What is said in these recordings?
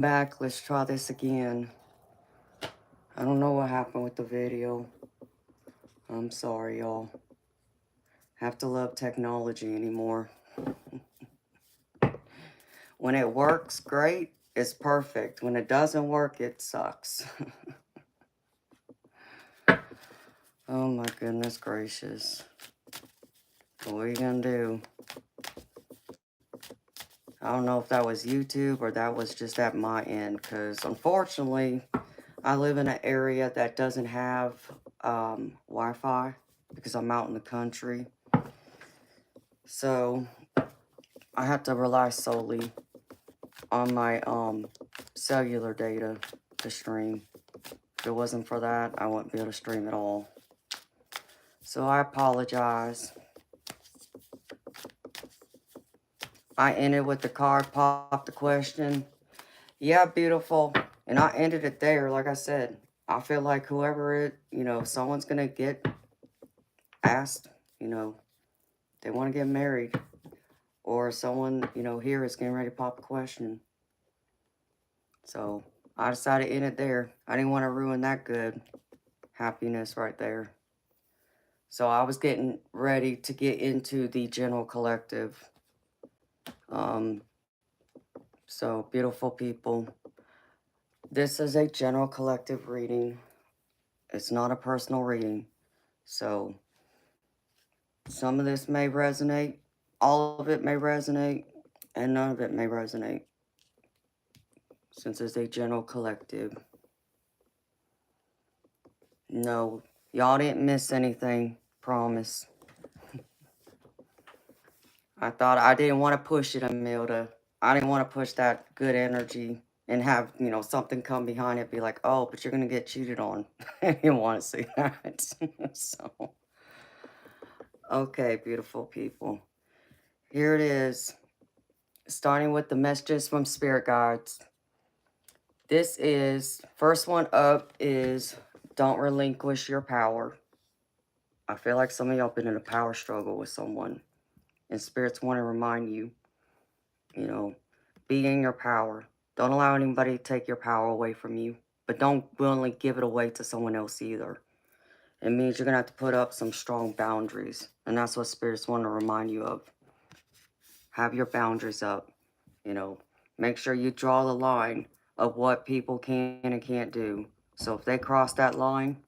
Back. Let's try this again. I don't know what happened with the video. I'm sorry, y'all. Have to love technology anymore. When it works, great. It's perfect. When it doesn't work, it sucks. Oh my goodness gracious. What are you gonna do? I don't know if that was YouTube or that was just at my end, because unfortunately, I live in an area that doesn't have Wi-Fi because I'm out in the country. So I have to rely solely on my cellular data to stream. If it wasn't for that, I wouldn't be able to stream at all. So I apologize. I ended with the card pop the question. Yeah, beautiful. And I ended it there. Like I said, I feel like whoever someone's going to get asked, they want to get married. Or someone, here is getting ready to pop a question. So I decided to end it there. I didn't want to ruin that good happiness right there. So I was getting ready to get into the general collective. So beautiful people. This is a general collective reading. It's not a personal reading. So some of this may resonate, all of it may resonate, and none of it may resonate. Since it's a general collective. No, y'all didn't miss anything, promise. I didn't want to push it, Amelda. I didn't want to push that good energy and have, something come behind it, be like, oh, but you're going to get cheated on. I didn't want to see that. So, okay, beautiful people. Here it is. Starting with the messages from spirit guides. This is, first one up is, don't relinquish your power. I feel like some of y'all been in a power struggle with someone. And spirits want to remind you, be in your power. Don't allow anybody to take your power away from you. But don't willingly give it away to someone else either. It means you're going to have to put up some strong boundaries. And that's what spirits want to remind you of. Have your boundaries up. Make sure you draw the line of what people can and can't do. So if they cross that line,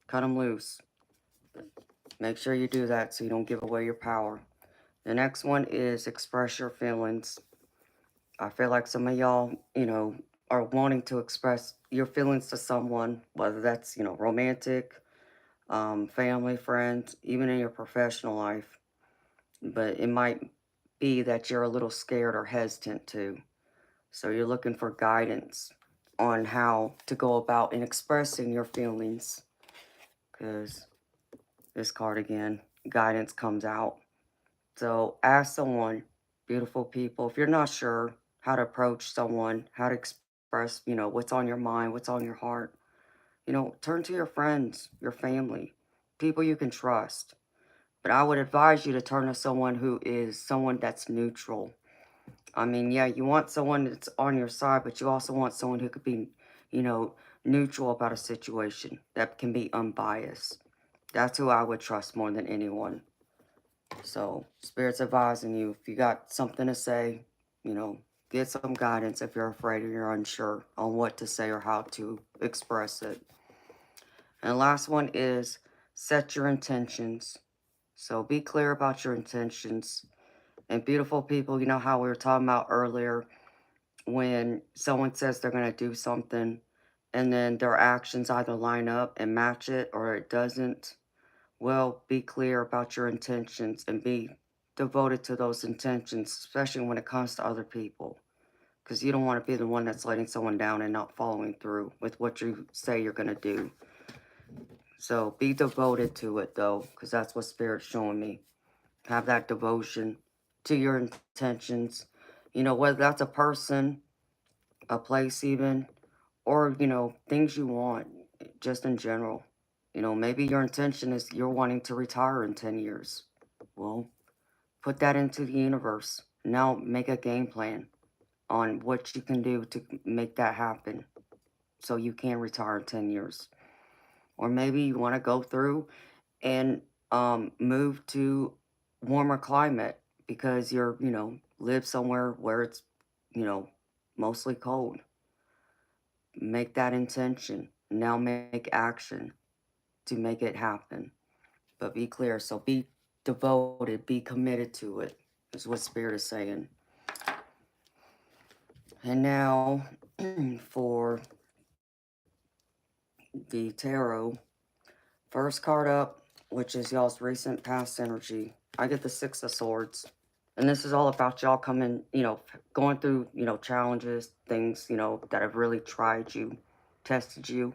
cut them loose. Make sure you do that so you don't give away your power. The next one is express your feelings. I feel like some of y'all, are wanting to express your feelings to someone, whether that's, romantic, family, friends, even in your professional life. But it might be that you're a little scared or hesitant to. So you're looking for guidance on how to go about in expressing your feelings. Because this card again, guidance comes out. So ask someone, beautiful people, if you're not sure how to approach someone, how to express, what's on your mind, what's on your heart, turn to your friends, your family, people you can trust. But I would advise you to turn to someone who is someone that's neutral. I mean, yeah, you want someone that's on your side, but you also want someone who could be, neutral about a situation, that can be unbiased. That's who I would trust more than anyone. So, Spirit's advising you, if you got something to say, get some guidance if you're afraid or you're unsure on what to say or how to express it. And the last one is set your intentions. So, be clear about your intentions. And beautiful people, you know how we were talking about earlier when someone says they're going to do something and then their actions either line up and match it or it doesn't. Well, be clear about your intentions and be devoted to those intentions, especially when it comes to other people. Because you don't want to be the one that's letting someone down and not following through with what you say you're going to do. So be devoted to it, though, because that's what Spirit's showing me. Have that devotion to your intentions. Whether that's a person, a place even, or, things you want, just in general. Maybe your intention is you're wanting to retire in 10 years. Well, put that into the universe. Now make a game plan on what you can do to make that happen so you can retire in 10 years. Or maybe you want to go through and move to warmer climate because you're, live somewhere where it's, you know, mostly cold. Make that intention. Now make action to make it happen. But be clear. So be devoted, be committed to it, is what Spirit is saying. And now for the tarot, first card up, which is y'all's recent past energy. I get the Six of Swords. And this is all about y'all coming, going through, challenges, things, that have really tried you, tested you,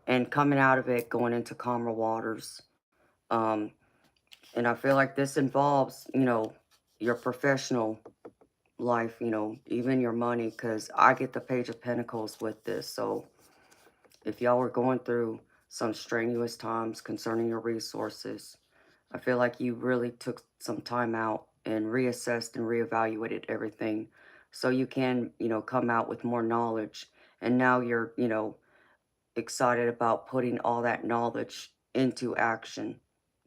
and coming out of it, going into calmer waters. Um, and I feel like this involves, your professional life, even your money, because I get the Page of Pentacles with this. So if y'all were going through some strenuous times concerning your resources, I feel like you really took some time out and reassessed and reevaluated everything so you can, come out with more knowledge. And now you're, excited about putting all that knowledge into action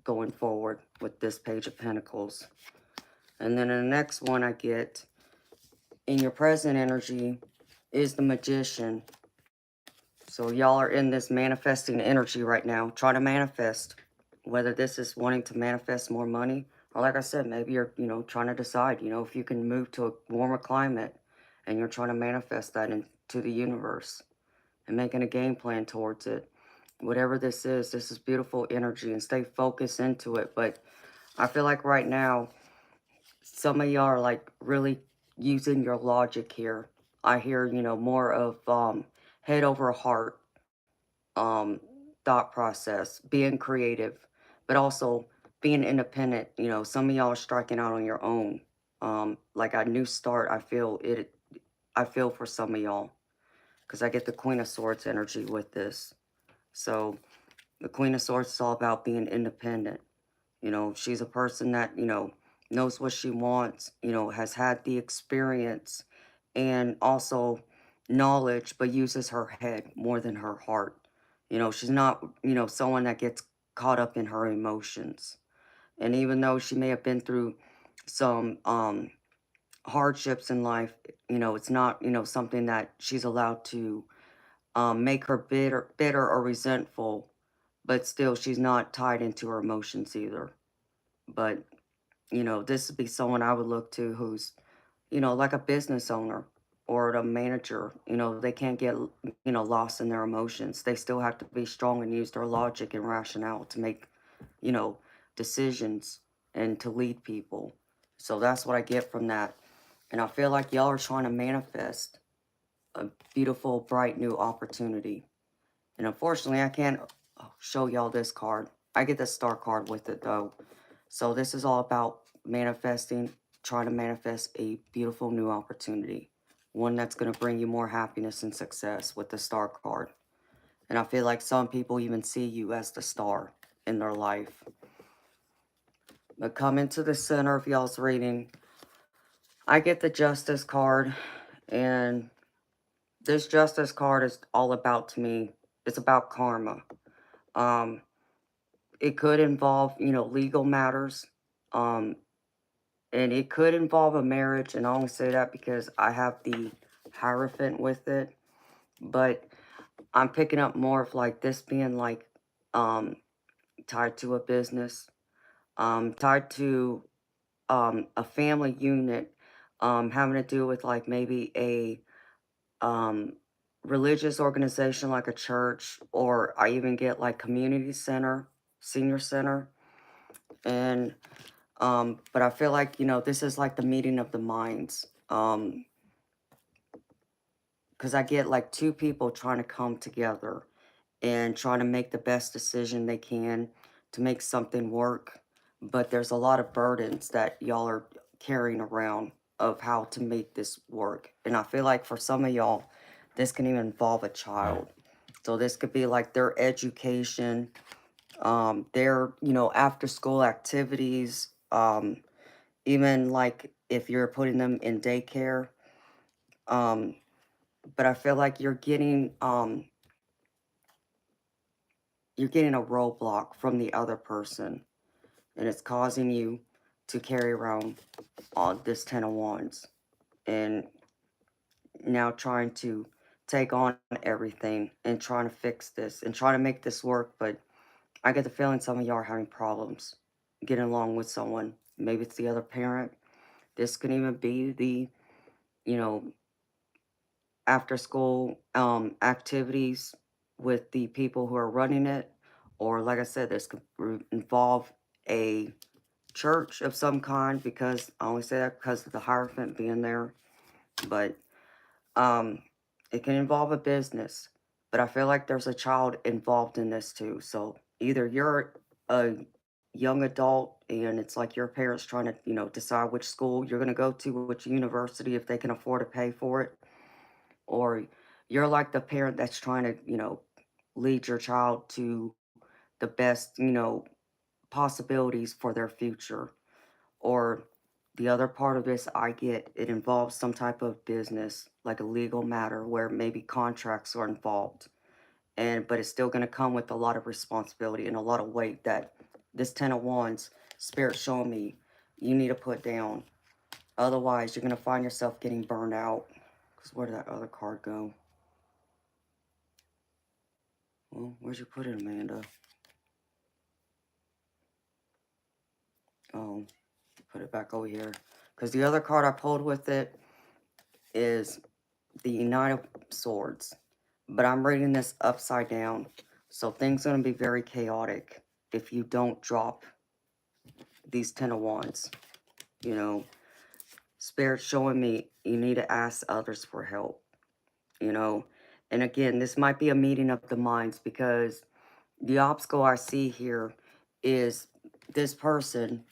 going forward with this Page of Pentacles. And then the next one I get in your present energy is the Magician. So y'all are in this manifesting energy right now, trying to manifest, whether this is wanting to manifest more money, or like I said, maybe you're, trying to decide, if you can move to a warmer climate and you're trying to manifest that into the universe and making a game plan towards it. Whatever this is beautiful energy and stay focused into it. But I feel like right now, some of y'all are like really using your logic here. I hear, more of head over heart um thought process, being creative, but also being independent. Some of y'all are striking out on your own. Like a new start, I feel for some of y'all because I get the Queen of Swords energy with this. So the Queen of Swords is all about being independent. She's a person that, knows what she wants, has had the experience and also knowledge, but uses her head more than her heart. She's not, someone that gets caught up in her emotions. And even though she may have been through some hardships in life, it's not, something that she's allowed to make her bitter or resentful, but still she's not tied into her emotions either. But, this would be someone I would look to who's, like a business owner or a manager. They can't get, lost in their emotions. They still have to be strong and use their logic and rationale to make, you know, decisions and to lead people. So that's what I get from that. And I feel like y'all are trying to manifest a beautiful, bright new opportunity. And unfortunately, I can't show y'all this card. I get the star card with it though. So this is all about manifesting, trying to manifest a beautiful new opportunity. One that's going to bring you more happiness and success with the star card. And I feel like some people even see you as the star in their life. But come into the center of y'all's reading. I get the Justice card. And this Justice card is all about, to me, it's about karma. Um, it could involve, legal matters. Um, and it could involve a marriage. And I only say that because I have the Hierophant with it. But I'm picking up more of like this being like tied to a business, tied to a family unit, having to do with like maybe a um, religious organization like a church, or I even get like community center, senior center. And but I feel like, this is like the meeting of the minds. Because I get like two people trying to come together and trying to make the best decision they can to make something work. But there's a lot of burdens that y'all are carrying around of how to make this work. And I feel like for some of y'all, this can even involve a child. So this could be like their education, their, after school activities, even like if you're putting them in daycare, Um, but I feel like you're getting a roadblock from the other person, and it's causing you to carry around this Ten of Wands, and now trying to take on everything and trying to fix this and trying to make this work. But I get the feeling some of y'all are having problems getting along with someone. Maybe it's the other parent. This could even be the, you know, after school activities with the people who are running it. Or, like I said, this could involve a church of some kind, because I only say that because of the Hierophant being there. But um, it can involve a business. But I feel like there's a child involved in this too. So either you're a young adult and it's like your parents trying to, decide which school you're going to go to, which university, if they can afford to pay for it, or you're like the parent that's trying to, lead your child to the best, possibilities for their future. Or the other part of this, I get it involves some type of business, like a legal matter where maybe contracts are involved. And but it's still going to come with a lot of responsibility and a lot of weight that this Ten of Wands spirit showing me you need to put down. Otherwise, you're going to find yourself getting burned out. Because where did that other card go? Well, where'd you put it, Amanda? Oh, put it back over here. Because the other card I pulled with it is the Knight of Swords. But I'm reading this upside down. So things are going to be very chaotic if you don't drop these Ten of Wands. You know, Spirit showing me you need to ask others for help. You know, and again, this might be a meeting of the minds, because the obstacle I see here is this person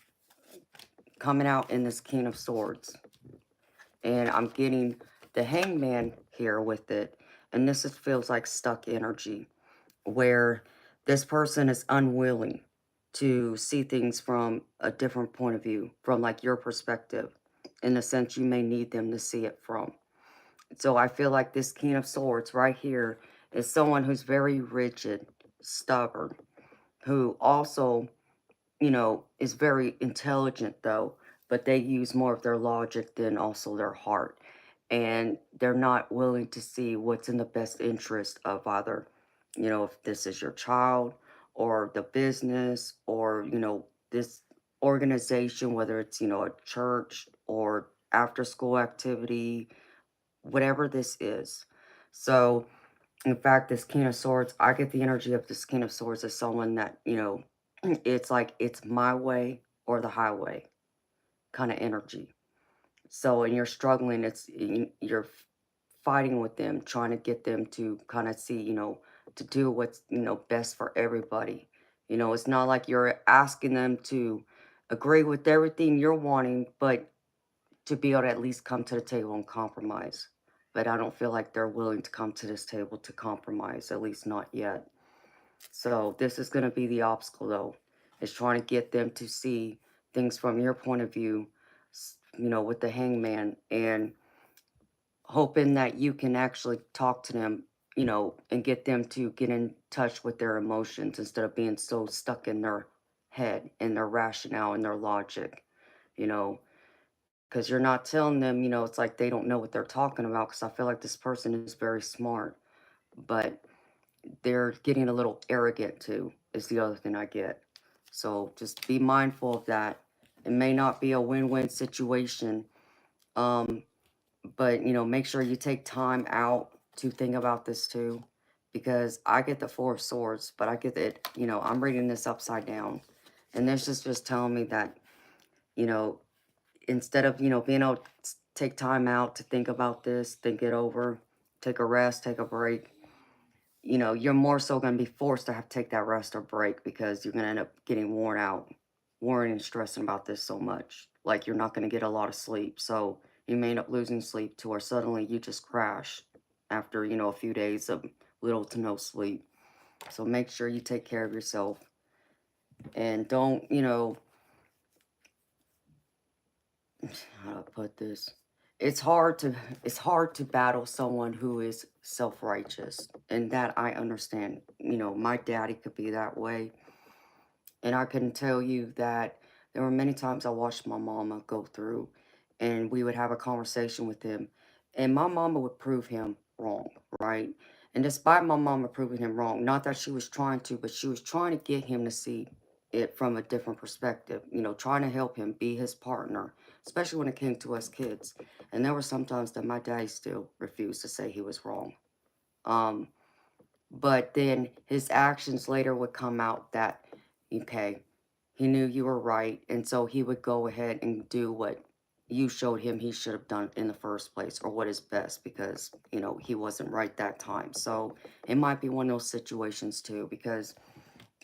coming out in this King of Swords. And I'm getting the Hangman here with it. And this feels like stuck energy, where this person is unwilling to see things from a different point of view, from like your perspective, in the sense you may need them to see it from. So I feel like this King of Swords right here is someone who's very rigid, stubborn, who also, is very intelligent though, but they use more of their logic than also their heart. And they're not willing to see what's in the best interest of either, if this is your child or the business, or, this organization, whether it's, a church or after school activity, whatever this is. So, in fact, this King of Swords, I get the energy of this King of Swords as someone that, it's like it's my way or the highway kind of energy. So, and you're struggling, you're fighting with them, trying to get them to kind of see, to do what's, best for everybody. It's not like you're asking them to agree with everything you're wanting, but to be able to at least come to the table and compromise. But I don't feel like they're willing to come to this table to compromise, at least not yet. So this is going to be the obstacle, though, is trying to get them to see things from your point of view, with the Hangman, and hoping that you can actually talk to them, and get them to get in touch with their emotions instead of being so stuck in their head and their rationale and their logic, you know, because you're not telling them, it's like they don't know what they're talking about. Because I feel like this person is very smart, but they're getting a little arrogant too, is the other thing I get. So just be mindful of that. It may not be a win-win situation, um, but make sure you take time out to think about this too, because I get the Four of Swords, but I get it. I'm reading this upside down, and this is just telling me that you know instead of being able to take time out to think about this, think it over, take a rest, take a break, you're more so going to be forced to have to take that rest or break, because you're going to end up getting worn out, worrying and stressing about this so much. Like you're not going to get a lot of sleep. So you may end up losing sleep to where suddenly you just crash after, a few days of little to no sleep. So make sure you take care of yourself, and don't, how do I put this? it's hard to battle someone who is self-righteous, and that I understand. My daddy could be that way, and I can tell you that there were many times I watched my mama go through, and we would have a conversation with him, and my mama would prove him wrong, right? And despite my mama proving him wrong, not that she was trying to, but she was trying to get him to see it from a different perspective, trying to help him be his partner, especially when it came to us kids. And there were some times that my daddy still refused to say he was wrong. Um, but then his actions later would come out that, okay, he knew you were right. And so he would go ahead and do what you showed him he should have done in the first place, or what is best, because, he wasn't right that time. So it might be one of those situations too, because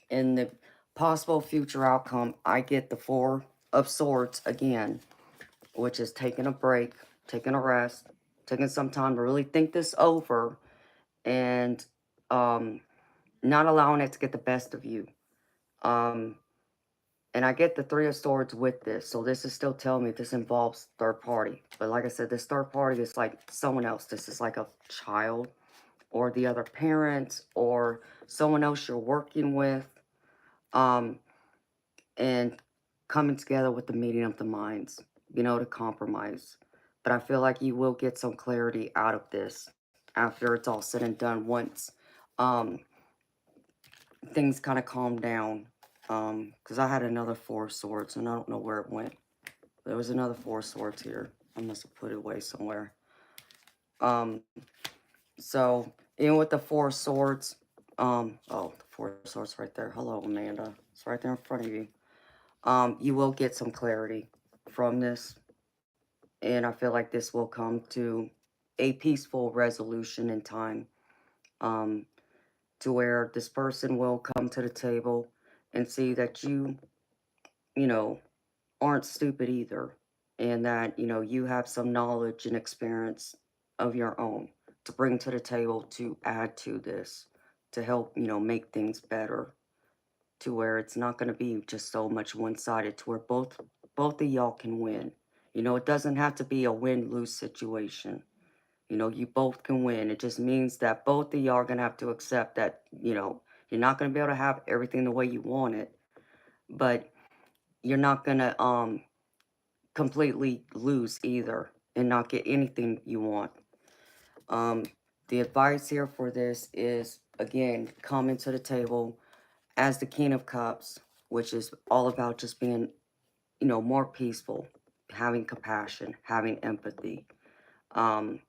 in the possible future outcome, I get the Four of Swords again, which is taking a break, taking a rest, taking some time to really think this over, and um not allowing it to get the best of you. Um, and I get the Three of Swords with this. So this is still telling me this involves third party. But like I said, this third party is like someone else. This is like a child or the other parent or someone else you're working with. Um, and coming together with the meeting of the minds, to compromise. But I feel like you will get some clarity out of this after it's all said and done once. Um, Things kind of calmed down. Because I had another Four of Swords and I don't know where it went. There was another Four of Swords here. I must have put it away somewhere. Um, so even with the Four of Swords, oh, the Four of Swords right there. Hello, Amanda. It's right there in front of you. You will get some clarity from this, and I feel like this will come to a peaceful resolution in time. Um, to where this person will come to the table and see that you know, aren't stupid either, and that, you have some knowledge and experience of your own to bring to the table to add to this, to help, make things better, to where it's not going to be just so much one-sided, to where both of y'all can win. It doesn't have to be a win-lose situation. You both can win. It just means that both of y'all are going to have to accept that, you're not going to be able to have everything the way you want it, but you're not going to completely lose either and not get anything you want. Um, the advice here for this is, again, coming to the table as the King of Cups, which is all about just being, more peaceful, having compassion, having empathy. Um,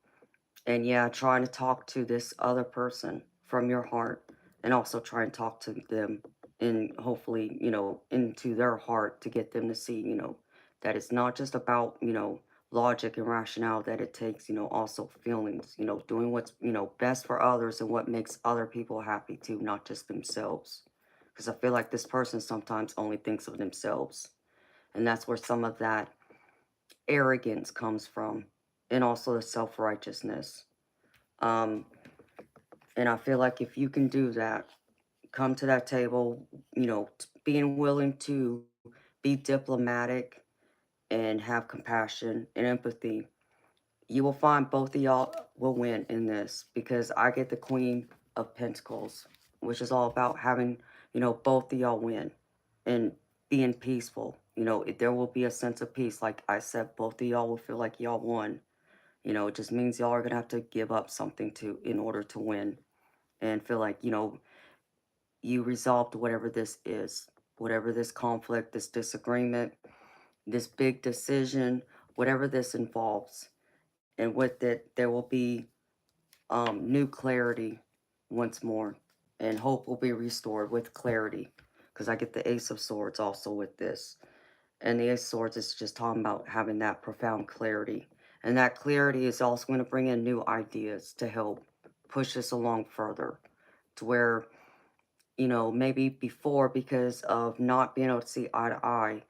and yeah, trying to talk to this other person from your heart, and also try and talk to them and hopefully, into their heart, to get them to see, that it's not just about, logic and rationale, that it takes, also feelings, doing what's, best for others and what makes other people happy too, not just themselves. Because I feel like this person sometimes only thinks of themselves. And that's where some of that arrogance comes from, and also the self-righteousness. Um, and I feel like if you can do that, come to that table, being willing to be diplomatic and have compassion and empathy, you will find both of y'all will win in this, because I get the Queen of Pentacles, which is all about having, both of y'all win and being peaceful. There will be a sense of peace. Like I said, both of y'all will feel like y'all won. It just means y'all are going to have to give up something to in order to win, and feel like, you resolved whatever this is, whatever this conflict, this disagreement, this big decision, whatever this involves. And with it, there will be new clarity once more, and hope will be restored with clarity. Because I get the Ace of Swords also with this. And the Ace of Swords is just talking about having that profound clarity. And that clarity is also going to bring in new ideas to help push this along further, to where, maybe before, because of not being able to see eye to eye,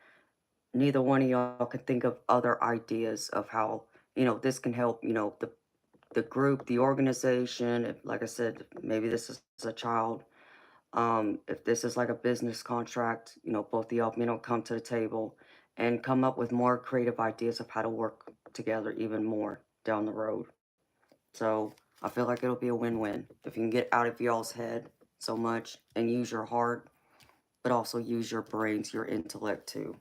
neither one of y'all could think of other ideas of how, this can help, the group, the organization. If, like I said, maybe this is a child. If this is like a business contract, both of y'all, come to the table and come up with more creative ideas of how to work together even more down the road. So I feel like it'll be a win-win if you can get out of y'all's head so much and use your heart, but also use your brains, your intellect too.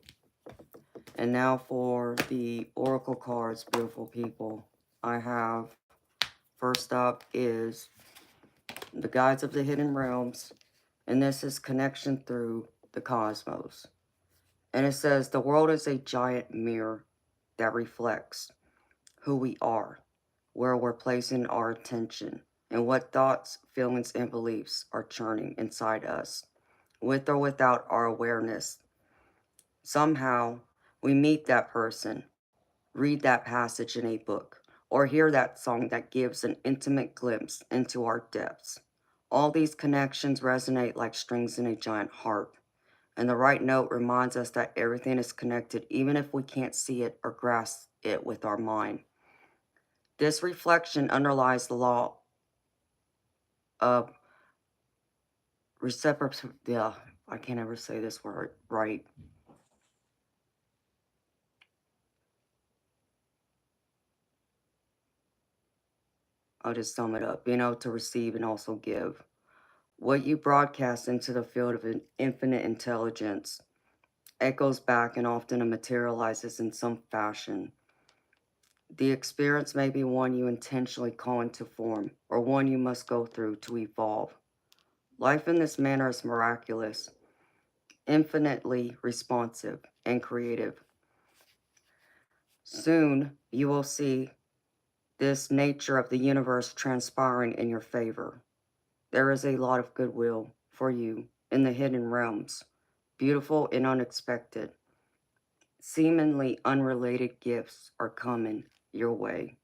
And now for the oracle cards, beautiful people. I have, first up is the guides of the hidden realms, and this is connection through the cosmos. And it says the world is a giant mirror that reflects who we are, where we're placing our attention, and what thoughts, feelings, and beliefs are churning inside us, with or without our awareness. Somehow, we meet that person, read that passage in a book, or hear that song that gives an intimate glimpse into our depths. All these connections resonate like strings in a giant harp, and the right note reminds us that everything is connected, even if we can't see it or grasp it with our mind. This reflection underlies the law of reciprocity. Yeah, I can't ever say this word right. I'll just sum it up. Being able to receive and also give. What you broadcast into the field of infinite intelligence echoes back and often materializes in some fashion. The experience may be one you intentionally call into form, or one you must go through to evolve. Life in this manner is miraculous, infinitely responsive, and creative. Soon you will see this nature of the universe transpiring in your favor. There is a lot of goodwill for you in the hidden realms, beautiful and unexpected. Seemingly unrelated gifts are coming your way.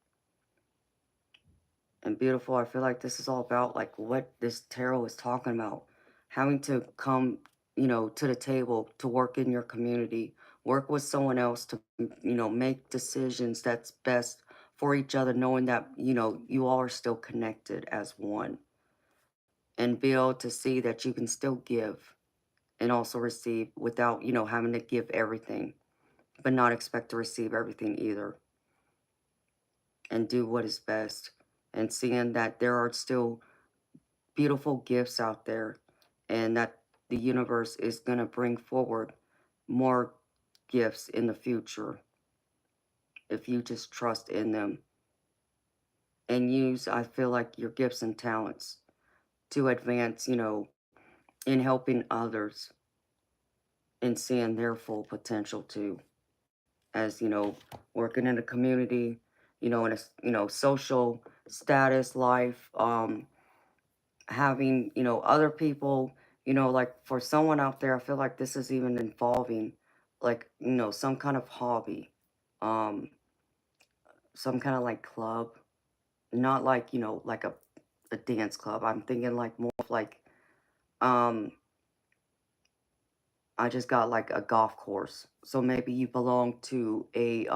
And beautiful, I feel like this is all about like what this tarot is talking about. Having to come, to the table to work in your community, work with someone else to, make decisions that's best for each other, knowing that, you all are still connected as one. And be able to see that you can still give and also receive without, having to give everything, but not expect to receive everything either. And do what is best. And seeing that there are still beautiful gifts out there and that the universe is going to bring forward more gifts in the future if you just trust in them and use, I feel like, your gifts and talents to advance, in helping others and seeing their full potential too, as, working in a community, in a, social status life, having, other people, like for someone out there, I feel like this is even involving like, some kind of hobby, um, some kind of like club, not like, like a dance club. I'm thinking like more of like, um, I just got like a golf course. So maybe you belong to a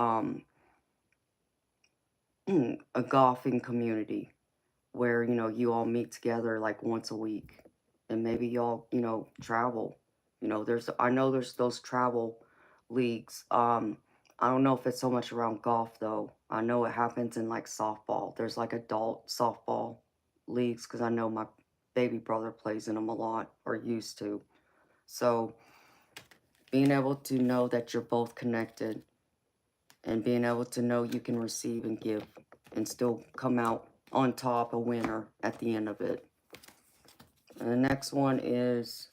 golfing community where, you all meet together like once a week and maybe y'all, travel. I know there's those travel leagues. I don't know if it's so much around golf though. I know it happens in like softball. There's like adult softball leagues because I know my baby brother plays in them a lot or used to. So being able to know that you're both connected and being able to know you can receive and give and still come out on top, a winner at the end of it. And the next one is,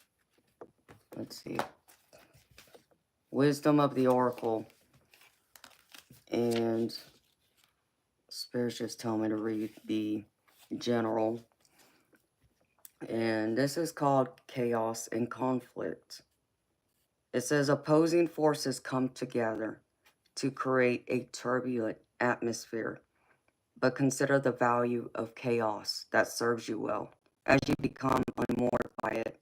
let's see, Wisdom of the Oracle. And Spirit's just telling me to read the general. And this is called Chaos and Conflict. It says opposing forces come together to create a turbulent atmosphere, but consider the value of chaos that serves you well. As you become unmoored by it,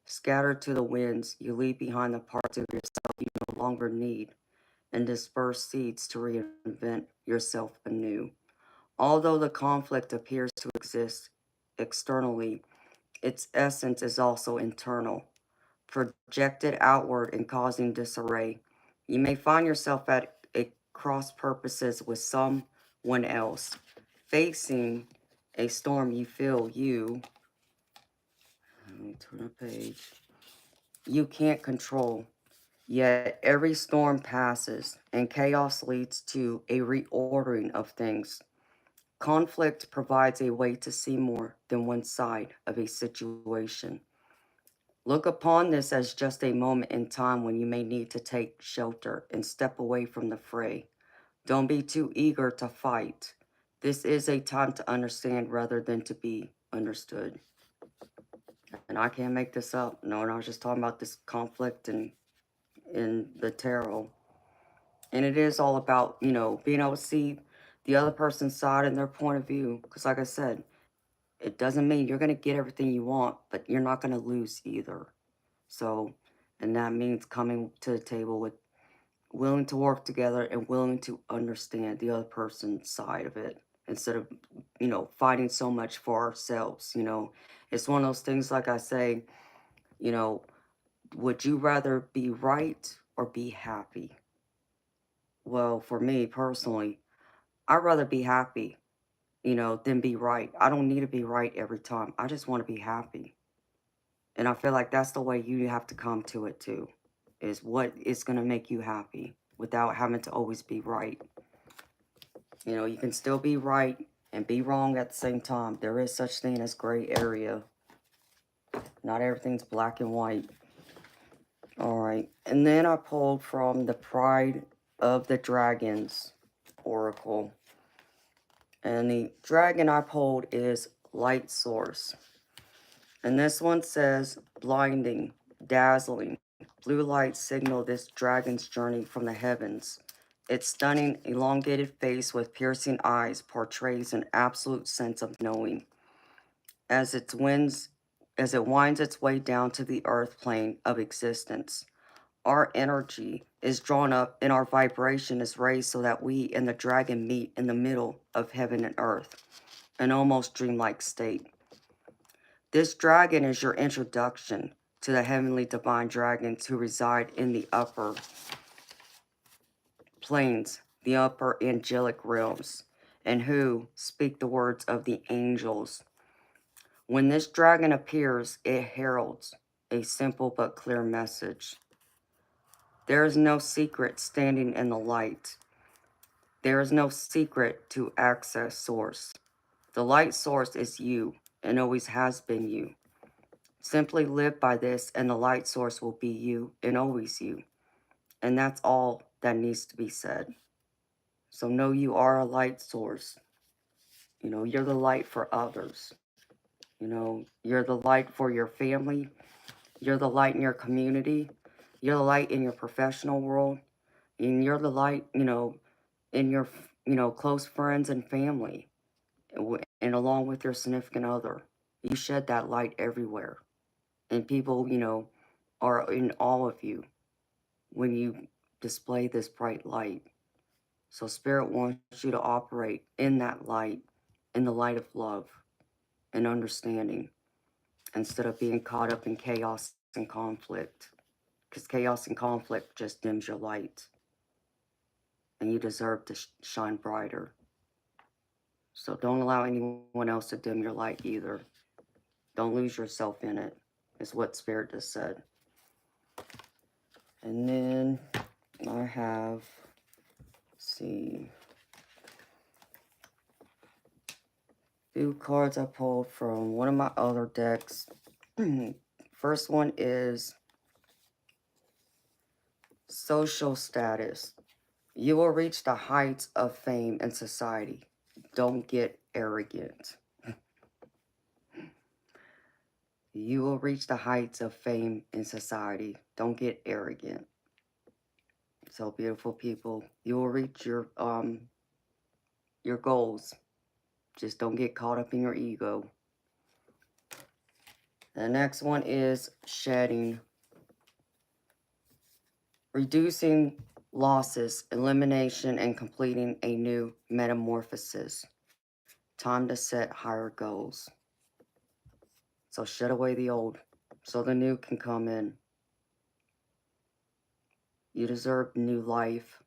scattered to the winds, you leave behind the parts of yourself you no longer need and disperse seeds to reinvent yourself anew. Although the conflict appears to exist externally, its essence is also internal, projected outward and causing disarray. You may find yourself at a cross purposes with someone else. Facing a storm you feel let me turn a page, you can't control. Yet every storm passes, and chaos leads to a reordering of things. Conflict provides a way to see more than one side of a situation. Look upon this as just a moment in time when you may need to take shelter and step away from the fray. Don't be too eager to fight. This is a time to understand rather than to be understood. And I can't make this up. No, and I was just talking about this conflict in the tarot. And it is all about, being able to see the other person's side and their point of view. Because like I said, it doesn't mean you're going to get everything you want, but you're not going to lose either. So, and that means coming to the table with willing to work together and willing to understand the other person's side of it instead of, fighting so much for ourselves. It's one of those things, like I say, you know, would you rather be right or be happy? Well, for me personally, I'd rather be happy, than be right. I don't need to be right every time. I just want to be happy. And I feel like that's the way you have to come to it too, is what is going to make you happy without having to always be right. You can still be right and be wrong at the same time. There is such thing as gray area. Not everything's black and white. All right. And then I pulled from the Pride of the Dragons Oracle. And the dragon I pulled is Light Source. And this one says, blinding, dazzling, blue light signal this dragon's journey from the heavens. Its stunning, elongated face with piercing eyes portrays an absolute sense of knowing. As it winds its way down to the earth plane of existence, our energy is drawn up and our vibration is raised so that we and the dragon meet in the middle of heaven and earth, an almost dreamlike state. This dragon is your introduction to the heavenly divine dragons who reside in the upper planes, the upper angelic realms, and who speak the words of the angels. When this dragon appears, it heralds a simple but clear message. There is no secret standing in the light. There is no secret to access source. The light source is you and always has been you. Simply live by this and the light source will be you and always you. And that's all that needs to be said. So know you are a light source. You're the light for others. You're the light for your family. You're the light in your community. You're the light in your professional world. And you're the light, in your, close friends and family. And along with your significant other. You shed that light everywhere. And people, are in awe of you when you display this bright light. So Spirit wants you to operate in that light, in the light of love and understanding, instead of being caught up in chaos and conflict. Because chaos and conflict just dims your light. And you deserve to shine brighter. So don't allow anyone else to dim your light either. Don't lose yourself in it, is what Spirit just said. And then I have, let's see, few cards I pulled from one of my other decks. First one is social status. You will reach the heights of fame in society. Don't get arrogant. You will reach the heights of fame in society. Don't get arrogant. So beautiful people, you will reach your goals. Just don't get caught up in your ego. The next one is shedding. Reducing losses, elimination, and completing a new metamorphosis. Time to set higher goals. So shed away the old so the new can come in. You deserve new life.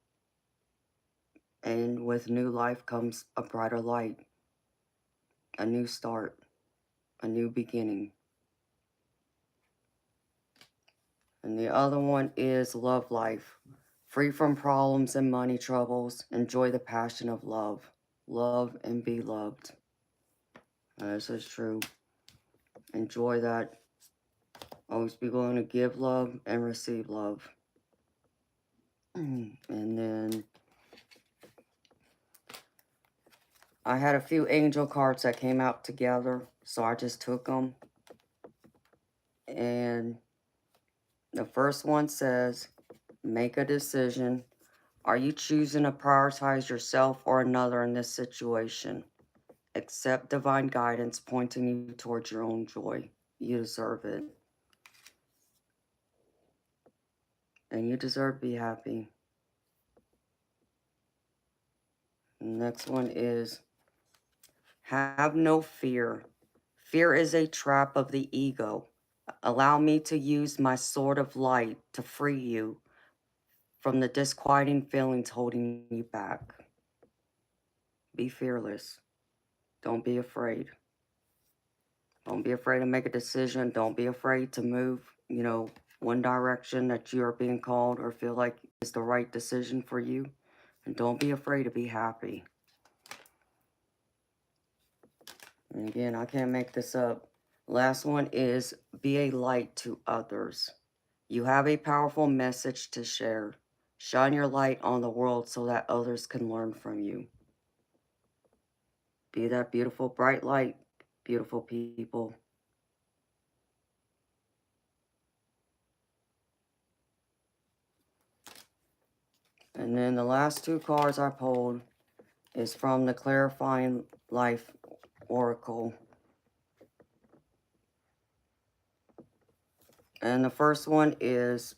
And with new life comes a brighter light, a new start, a new beginning. And the other one is love life. Free from problems and money troubles. Enjoy the passion of love. Love and be loved. This is true. Enjoy that. Always be willing to give love and receive love. And then I had a few angel cards that came out together, so I just took them. And the first one says, make a decision. Are you choosing to prioritize yourself or another in this situation? Accept divine guidance pointing you towards your own joy. You deserve it. And you deserve to be happy. The next one is, have no fear. Fear is a trap of the ego. Allow me to use my sword of light to free you from the disquieting feelings holding you back. Be fearless. Don't be afraid. Don't be afraid to make a decision. Don't be afraid to move, one direction that you are being called or feel like is the right decision for you. And don't be afraid to be happy. And again, I can't make this up. Last one is, be a light to others. You have a powerful message to share. Shine your light on the world so that others can learn from you. Be that beautiful, bright light, beautiful people. And then the last two cards I pulled is from the Clarifying Life Oracle. And the first one is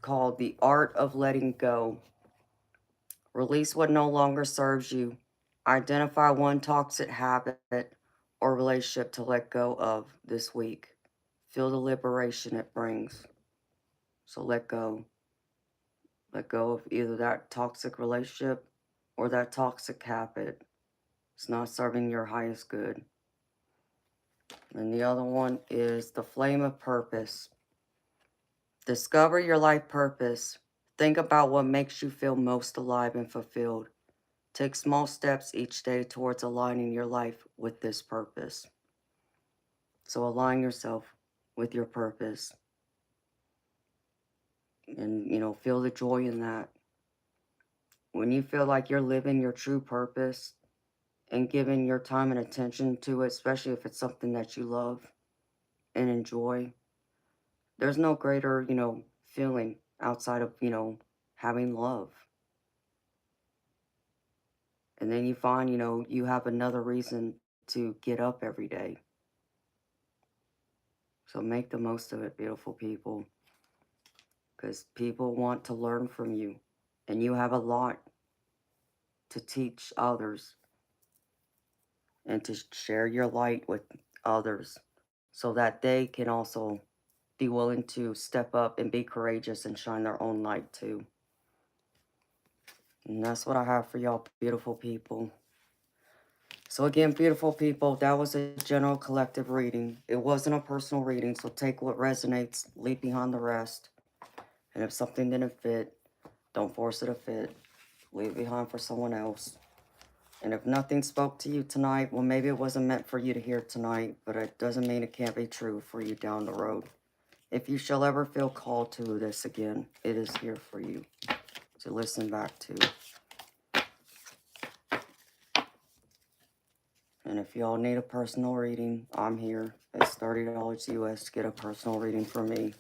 called The Art of Letting Go. Release what no longer serves you. Identify one toxic habit or relationship to let go of this week. Feel the liberation it brings. So let go. Let go of either that toxic relationship or that toxic habit. It's not serving your highest good. And the other one is the Flame of Purpose. Discover your life purpose. Think about what makes you feel most alive and fulfilled. Take small steps each day towards aligning your life with this purpose. So align yourself with your purpose. And, feel the joy in that. When you feel like you're living your true purpose and giving your time and attention to it, especially if it's something that you love and enjoy, there's no greater, feeling outside of, having love. And then you find, you have another reason to get up every day. So make the most of it, beautiful people. Because people want to learn from you. And you have a lot to teach others. And to share your light with others. So that they can also be willing to step up and be courageous and shine their own light too. And that's what I have for y'all, beautiful people. So again, beautiful people, that was a general collective reading. It wasn't a personal reading, so take what resonates, leave behind the rest. And if something didn't fit, don't force it to fit. Leave it behind for someone else. And if nothing spoke to you tonight, well, maybe it wasn't meant for you to hear tonight, but it doesn't mean it can't be true for you down the road. If you shall ever feel called to this again, it is here for you to listen back to. And if y'all need a personal reading, I'm here. It's $30 US to get a personal reading from me.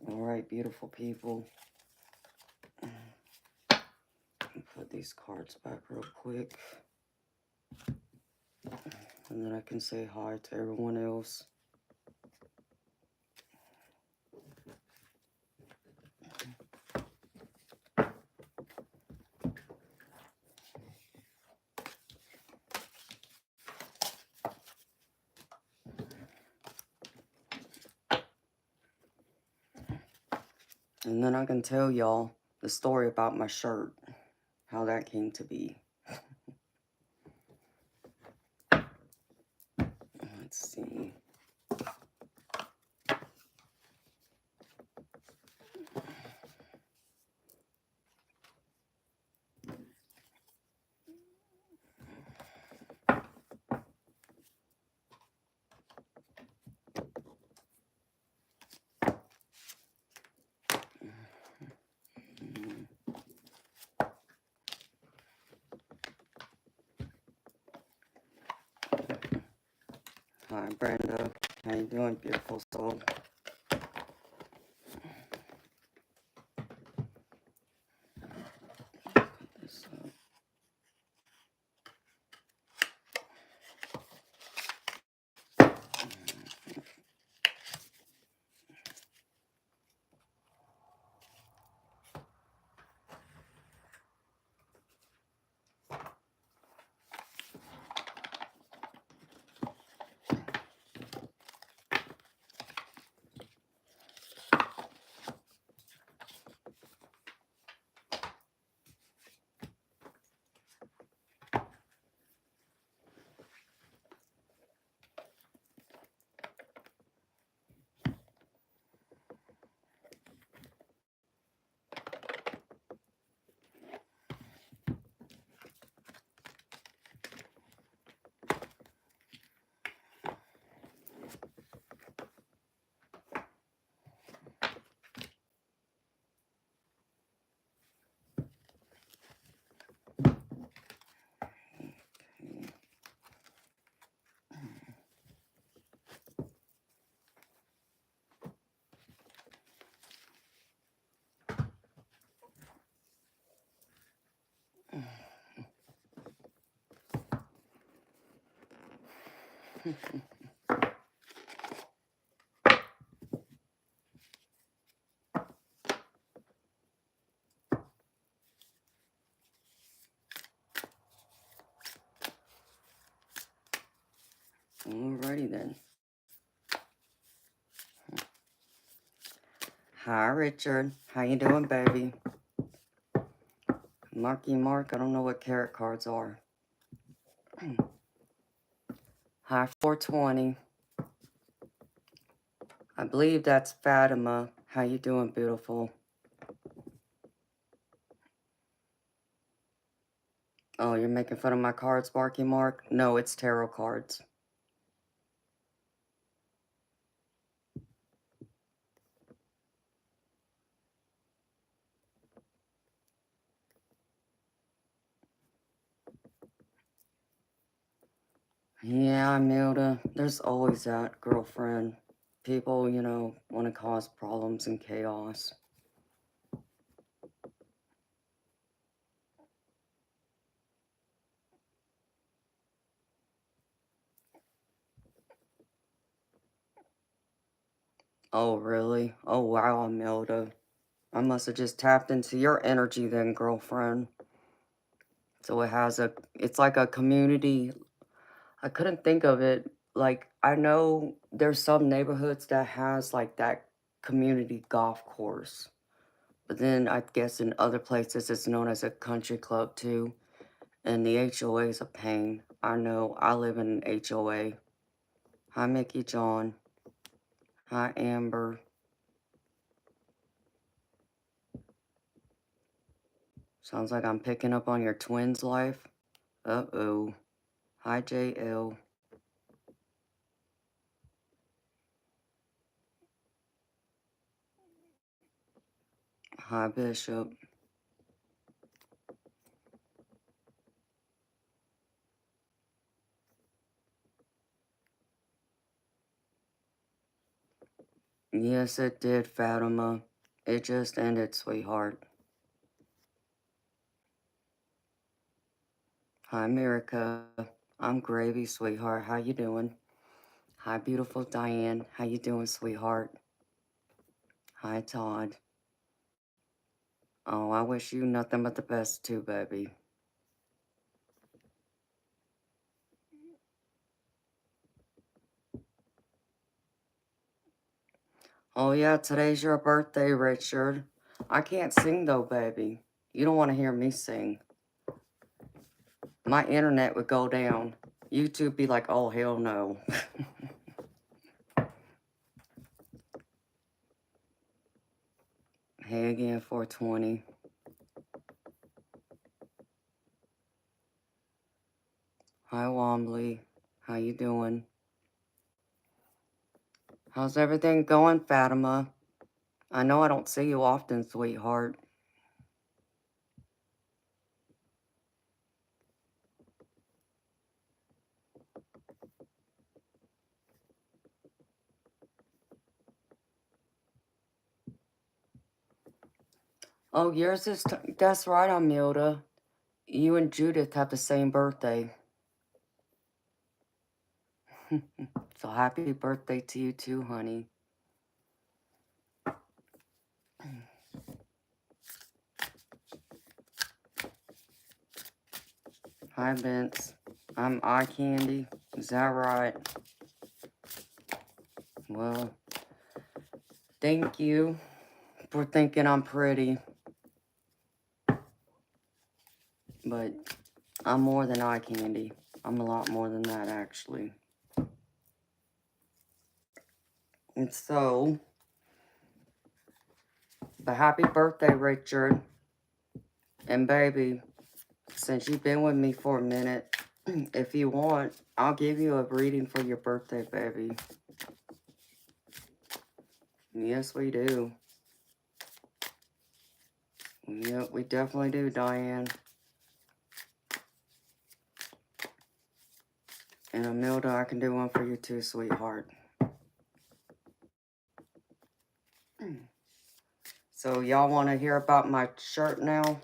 All right, beautiful people. Put these cards back real quick. And then I can say hi to everyone else. And then I can tell y'all the story about my shirt, how that came to be. Let's see. Hi, Brenda. How you doing, beautiful soul? This up. Alrighty then. Hi, Richard. How you doing, baby? Marky Mark, I don't know what carrot cards are. Hi, 420. I believe that's Fatima. How you doing, beautiful? Oh, you're making fun of my cards, Marky Mark? No, it's tarot cards. Yeah, Milda. There's always that, girlfriend. People, you know, want to cause problems and chaos. Oh, really? Oh, wow, Milda. I must have just tapped into your energy then, girlfriend. So it's like a community. I couldn't think of it. Like, I know there's some neighborhoods that has like that community golf course. But then I guess in other places it's known as a country club too. And the HOA is a pain. I know. I live in an HOA. Hi, Mickey John. Hi, Amber. Sounds like I'm picking up on your twins' life. Uh-oh. Hi, JL. Hi, Bishop. Yes, it did, Fatima. It just ended, sweetheart. Hi, Mirica. I'm Gravy, sweetheart. How you doing? Hi, beautiful Diane. How you doing, sweetheart? Hi, Todd. Oh, I wish you nothing but the best too, baby. Oh, yeah, today's your birthday, Richard. I can't sing though, baby. You don't want to hear me sing. My internet would go down. YouTube be like, oh, hell no. Hey again, 420. Hi, Wombly. How you doing? How's everything going, Fatima? I know I don't see you often, sweetheart. Oh, yours is... That's right, Amilda. You and Judith have the same birthday. So happy birthday to you too, honey. Hi, Vince. I'm eye candy. Is that right? Well, thank you for thinking I'm pretty. But I'm more than eye candy. I'm a lot more than that, actually. And so, but happy birthday, Richard. And baby, since you've been with me for a minute, if you want, I'll give you a reading for your birthday, baby. Yes, we do. Yep, we definitely do, Diane. And Amilda, I can do one for you too, sweetheart. So y'all want to hear about my shirt now?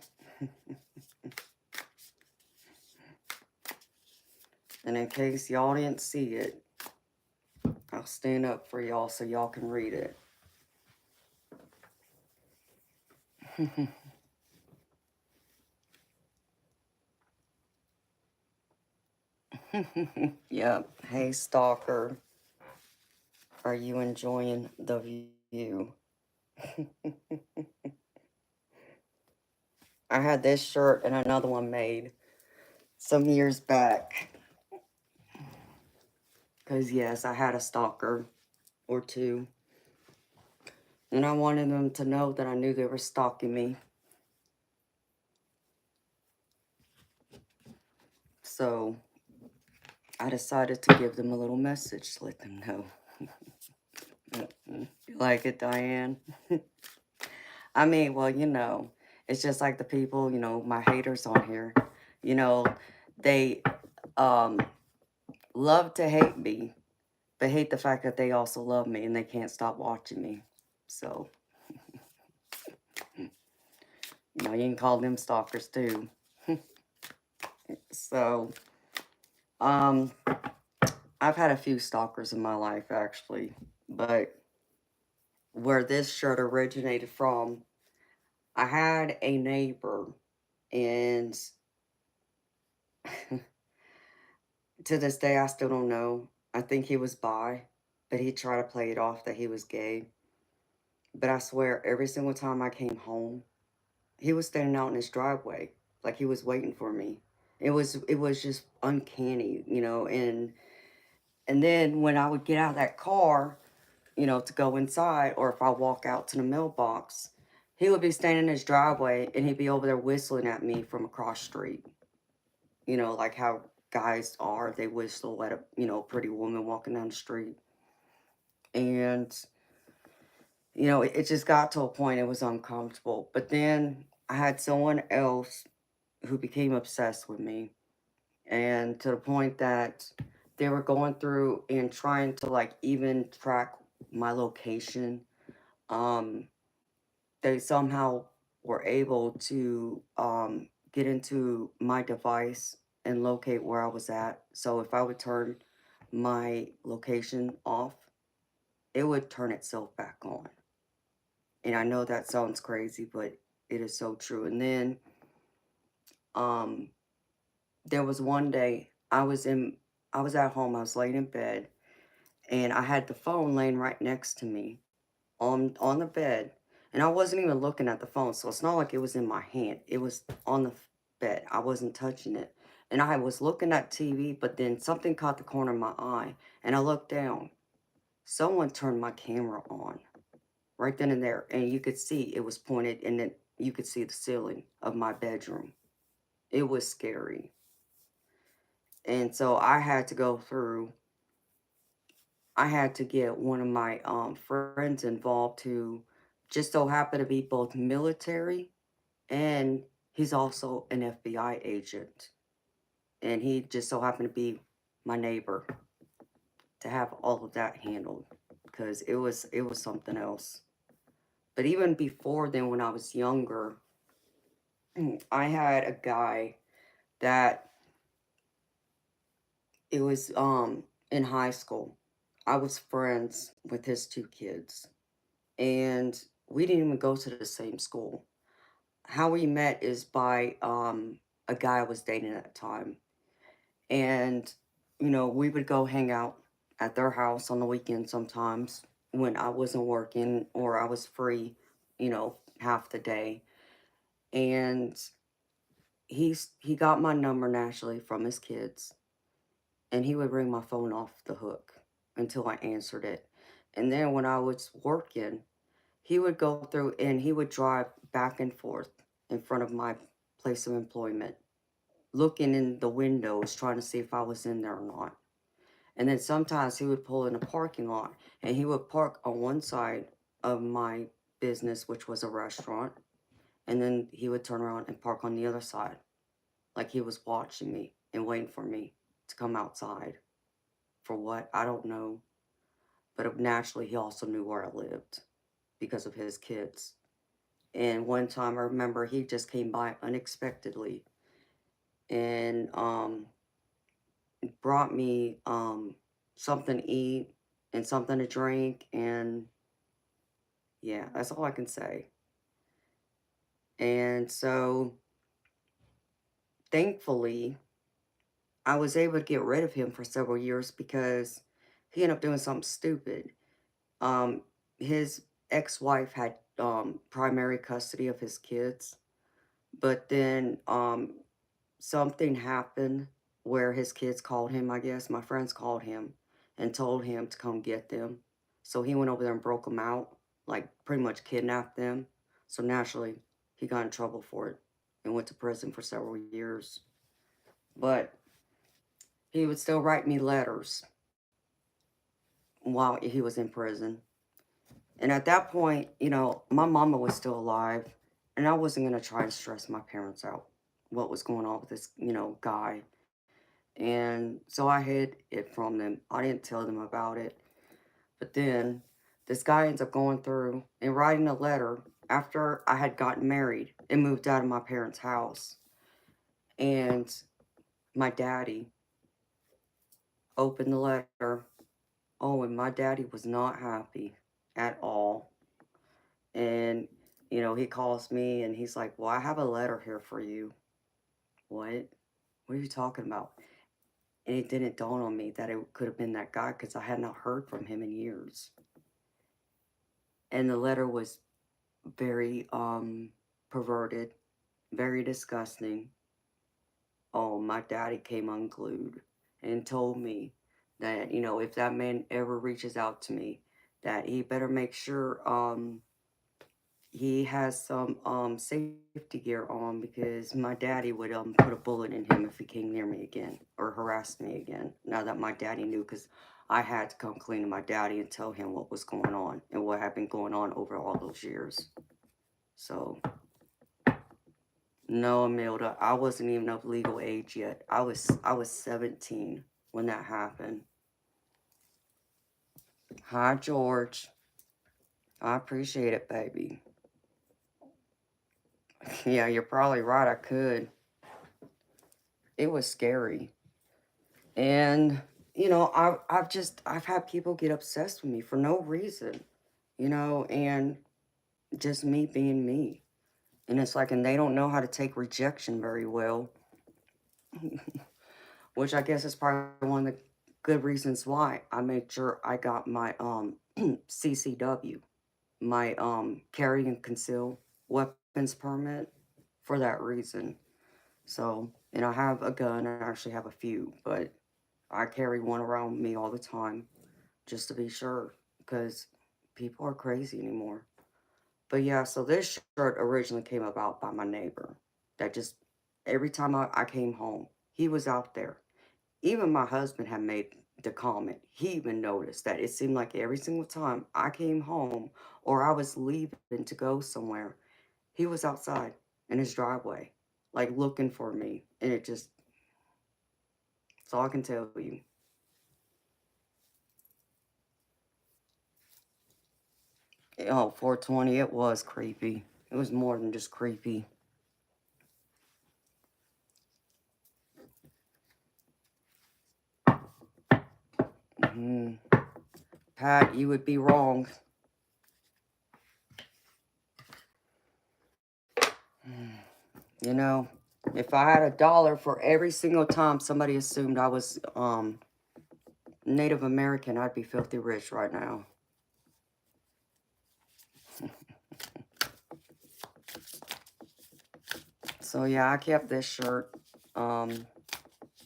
And in case y'all didn't see it, I'll stand up for y'all so y'all can read it. Yep. Hey, stalker. Are you enjoying the view? I had this shirt and another one made some years back. Because, yes, I had a stalker or two. And I wanted them to know that I knew they were stalking me. So, I decided to give them a little message to let them know. You like it, Diane? I mean, well, you know, it's just like the people, you know, my haters on here. You know, they love to hate me, but hate the fact that they also love me and they can't stop watching me. So, you know, you can call them stalkers too. So, I've had a few stalkers in my life, actually, but where this shirt originated from, I had a neighbor, and to this day, I still don't know. I think he was bi, but he tried to play it off that he was gay. But I swear, every single time I came home, he was standing out in his driveway, like he was waiting for me. It was just uncanny, you know. And then when I would get out of that car, you know, to go inside, or if I walk out to the mailbox, he would be standing in his driveway and he'd be over there whistling at me from across the street. You know, like how guys are, they whistle at a, you know, pretty woman walking down the street. And, you know, it just got to a point it was uncomfortable. But then I had someone else who became obsessed with me. And to the point that they were going through and trying to like even track my location. They somehow were able to get into my device and locate where I was at. So if I would turn my location off, it would turn itself back on. And I know that sounds crazy, but it is so true. And then um, there was one day I was at home, I was laying in bed, and I had the phone laying right next to me on the bed. And I wasn't even looking at the phone, so it's not like it was in my hand. It was on the bed. I wasn't touching it. And I was looking at TV, but then something caught the corner of my eye, and I looked down. Someone turned my camera on right then and there, and you could see it was pointed, and then you could see the ceiling of my bedroom. It was scary. And so I had to get one of my friends involved who just so happened to be both military, and he's also an FBI agent. And he just so happened to be my neighbor to have all of that handled, because it was something else. But even before then, when I was younger, I had a guy that it was in high school. I was friends with his two kids, and we didn't even go to the same school. How we met is by a guy I was dating at the time. And, we would go hang out at their house on the weekend sometimes when I wasn't working or I was free, half the day. And he got my number naturally from his kids, and he would ring my phone off the hook until I answered it. And then when I was working, he would go through and he would drive back and forth in front of my place of employment, looking in the windows, trying to see if I was in there or not. And then sometimes he would pull in a parking lot, and he would park on one side of my business, which was a restaurant, and then he would turn around and park on the other side, like he was watching me and waiting for me to come outside. For what? I don't know. But naturally, he also knew where I lived because of his kids. And one time I remember he just came by unexpectedly and brought me something to eat and something to drink, and yeah, that's all I can say. And so thankfully I was able to get rid of him for several years because he ended up doing something stupid. Um his ex-wife had primary custody of his kids, but then something happened where his kids called him, I guess. My friends called him and told him to come get them. So he went over there and broke them out, like pretty much kidnapped them. So naturally, he got in trouble for it and went to prison for several years. But he would still write me letters while he was in prison. And at that point, my mama was still alive, and I wasn't going to try to stress my parents out what was going on with this, guy. And so I hid it from them. I didn't tell them about it. But then this guy ends up going through and writing a letter after I had gotten married and moved out of my parents' house. And my daddy opened the letter. Oh, and my daddy was not happy at all. And, he calls me and he's like, "Well, I have a letter here for you." What? What are you talking about? And it didn't dawn on me that it could have been that guy because I had not heard from him in years. And the letter was very perverted, very disgusting. Oh, my daddy came unglued and told me that, if that man ever reaches out to me, that he better make sure he has some safety gear on, because my daddy would put a bullet in him if he came near me again or harassed me again. Now that my daddy knew, because I had to come clean to my daddy and tell him what was going on and what had been going on over all those years. So no, Amelda, I wasn't even of legal age yet. I was 17 when that happened. Hi, George. I appreciate it, baby. Yeah, you're probably right. I could. It was scary. And, I've had people get obsessed with me for no reason, and just me being me. And it's like, and they don't know how to take rejection very well, which I guess is probably one of the good reasons why I made sure I got my CCW. my carry and conceal weapons permit for that reason. So, and I have a gun. I actually have a few, but I carry one around me all the time just to be sure because people are crazy anymore. But yeah, so this shirt originally came about by my neighbor that just every time I came home, he was out there. Even my husband had made the comment. He even noticed that it seemed like every single time I came home or I was leaving to go somewhere, he was outside in his driveway, like looking for me. And it just, that's all I can tell you. Oh, 420, it was creepy. It was more than just creepy. Mm, Pat, you would be wrong. You know, if I had $1 for every single time somebody assumed I was Native American, I'd be filthy rich right now. So yeah, I kept this shirt. And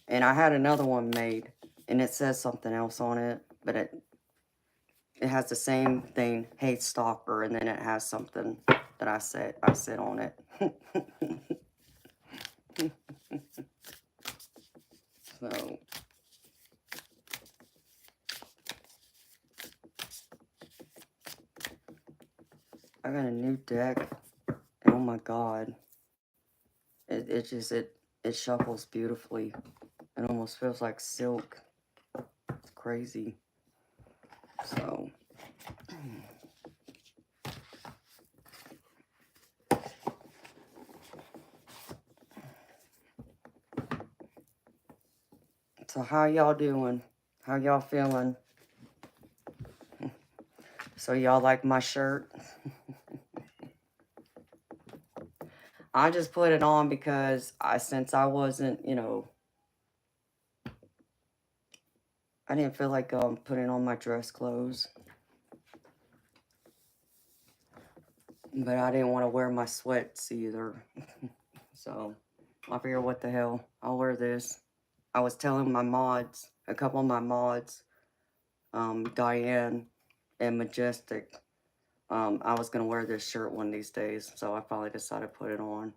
I had another one made, and it says something else on it, but it has the same thing, hate stalker, and then it has something that I said on it. So I got a new deck. Oh my god. It shuffles beautifully. It almost feels like silk. It's crazy. So so how y'all doing? How y'all feeling? So y'all like my shirt? I just put it on because since I wasn't, I didn't feel like putting on my dress clothes. But I didn't want to wear my sweats either. So I figured, what the hell? I'll wear this. I was telling my mods, a couple of my mods, Diane and Majestic, I was going to wear this shirt one of these days. So I finally decided to put it on.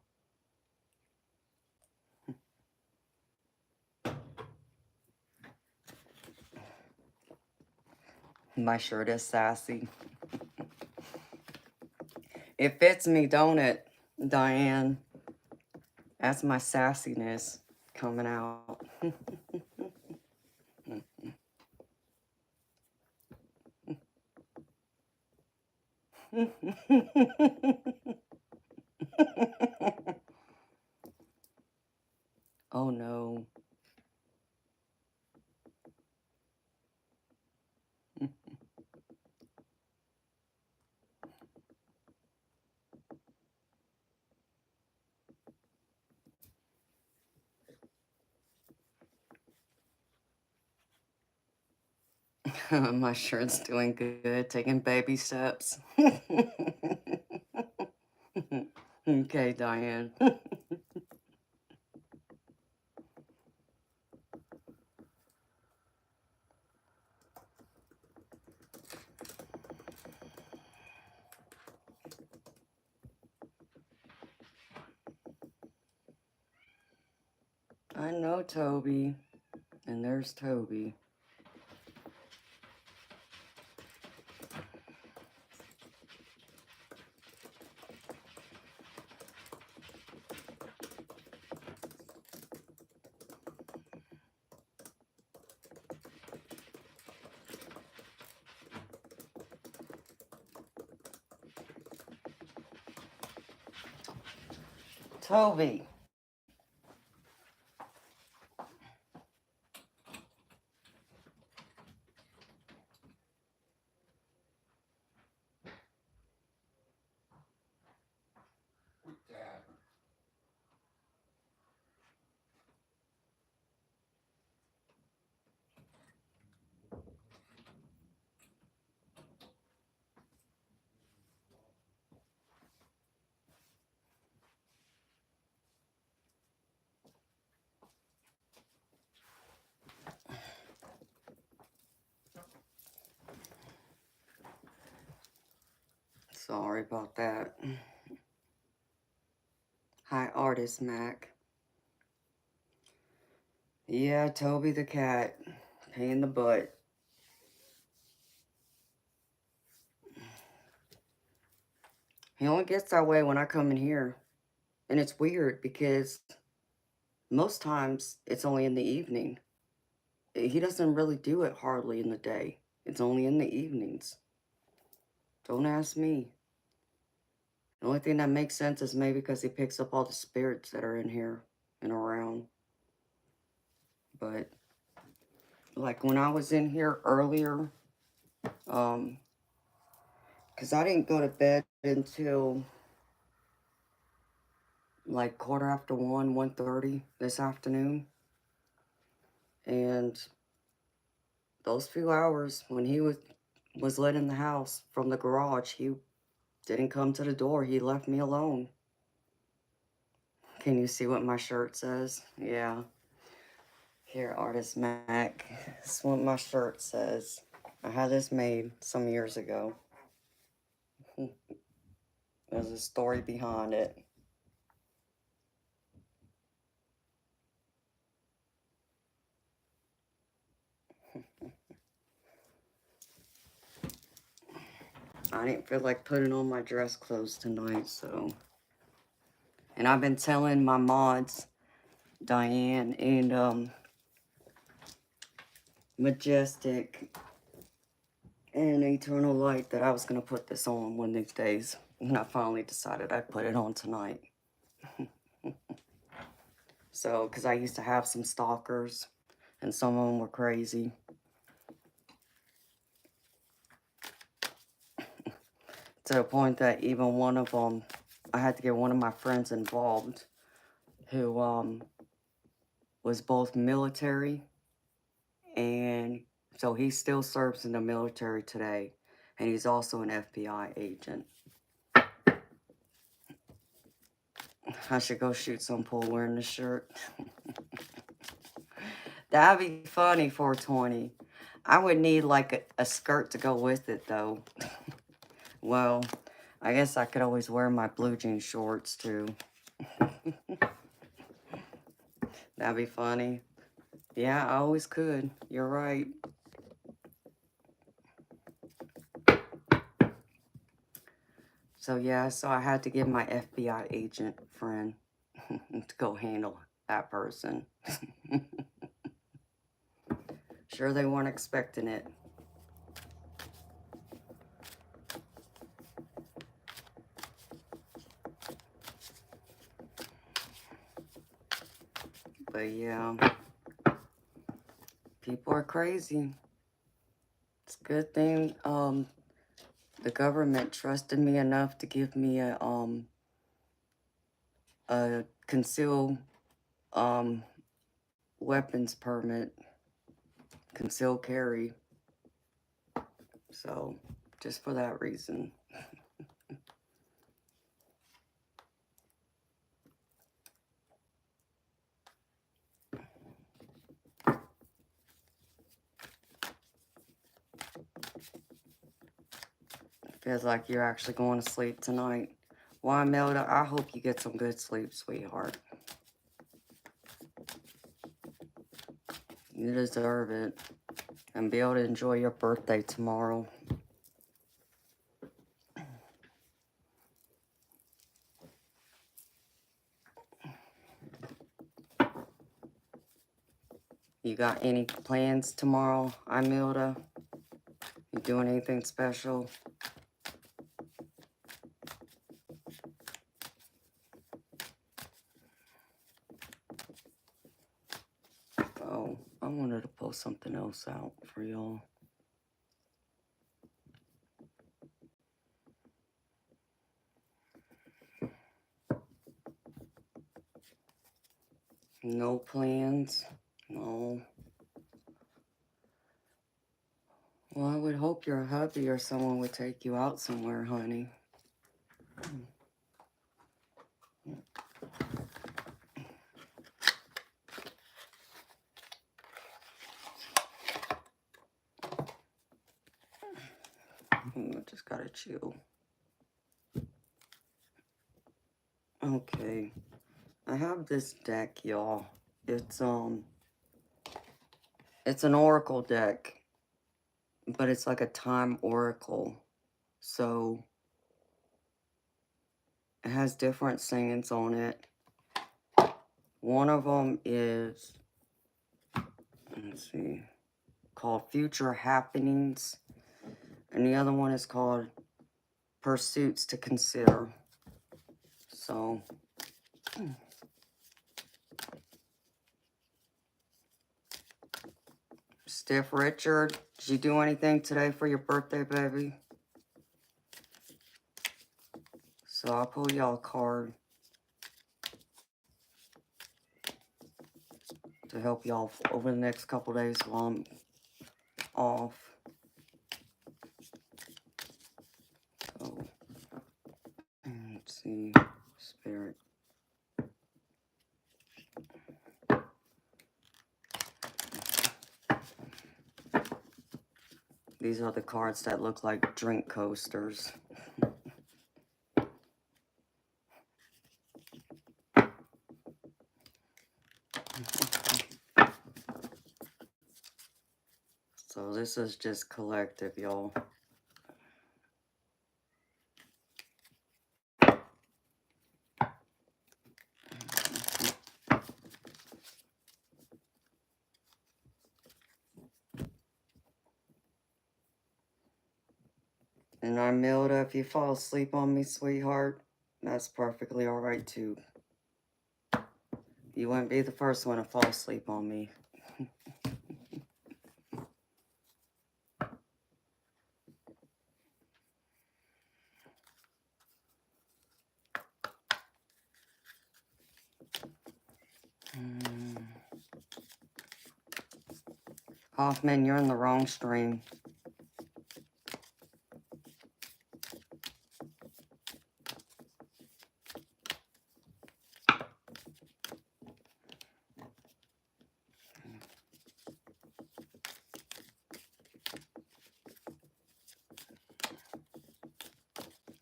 My shirt is sassy. It fits me, don't it, Diane? That's my sassiness coming out. Oh no. My shirt's doing good, taking baby steps. Okay, Diane. I know Toby. And there's Toby. Toby. Sorry about that. Hi, Artist Mac. Yeah, Toby the cat. Pain in the butt. He only gets that way when I come in here. And it's weird because most times it's only in the evening. He doesn't really do it hardly in the day. It's only in the evenings. Don't ask me. The only thing that makes sense is maybe because he picks up all the spirits that are in here and around. But like when I was in here earlier, because I didn't go to bed until like 1:15, 1:30 this afternoon. And those few hours when he was let in the house from the garage, he didn't come to the door. He left me alone. Can you see what my shirt says? Yeah. Here, Artist Mac. This is what my shirt says. I had this made some years ago. There's a story behind it. I didn't feel like putting on my dress clothes tonight, so. And I've been telling my mods, Diane and Majestic and Eternal Light, that I was going to put this on one of these days. And I finally decided I'd put it on tonight. So, because I used to have some stalkers, and some of them were crazy. To the point that even one of them, I had to get one of my friends involved, who was both military, and so he still serves in the military today, and he's also an FBI agent. I should go shoot some pool wearing this shirt. That'd be funny, 420. I would need like a skirt to go with it, though. Well, I guess I could always wear my blue jean shorts, too. That'd be funny. Yeah, I always could. You're right. So, yeah, so I had to get my FBI agent friend to go handle that person. Sure, they weren't expecting it. But, yeah, people are crazy. It's a good thing the government trusted me enough to give me a concealed weapons permit, concealed carry. So, just for that reason. Feels like you're actually going to sleep tonight. Why, Melda? I hope you get some good sleep, sweetheart. You deserve it. And be able to enjoy your birthday tomorrow. You got any plans tomorrow, Imelda? You doing anything special? Oh, I wanted to post something else out for y'all. No plans? No. Well, I would hope your hubby or someone would take you out somewhere, honey. I just gotta chill. Okay. I have this deck, y'all. It's an oracle deck, but it's like a time oracle. So it has different sayings on it. One of them is, let's see, called Future Happenings. And the other one is called Pursuits to Consider. So, Stiff Richard, did you do anything today for your birthday, baby? So I'll pull y'all a card to help y'all over the next couple days while I'm off. So, let's see, Spirit. These are the cards that look like drink coasters. So this is just collective, y'all. And Armilda, if you fall asleep on me, sweetheart, that's perfectly alright too. You wouldn't be the first one to fall asleep on me. Hoffman, you're in the wrong stream.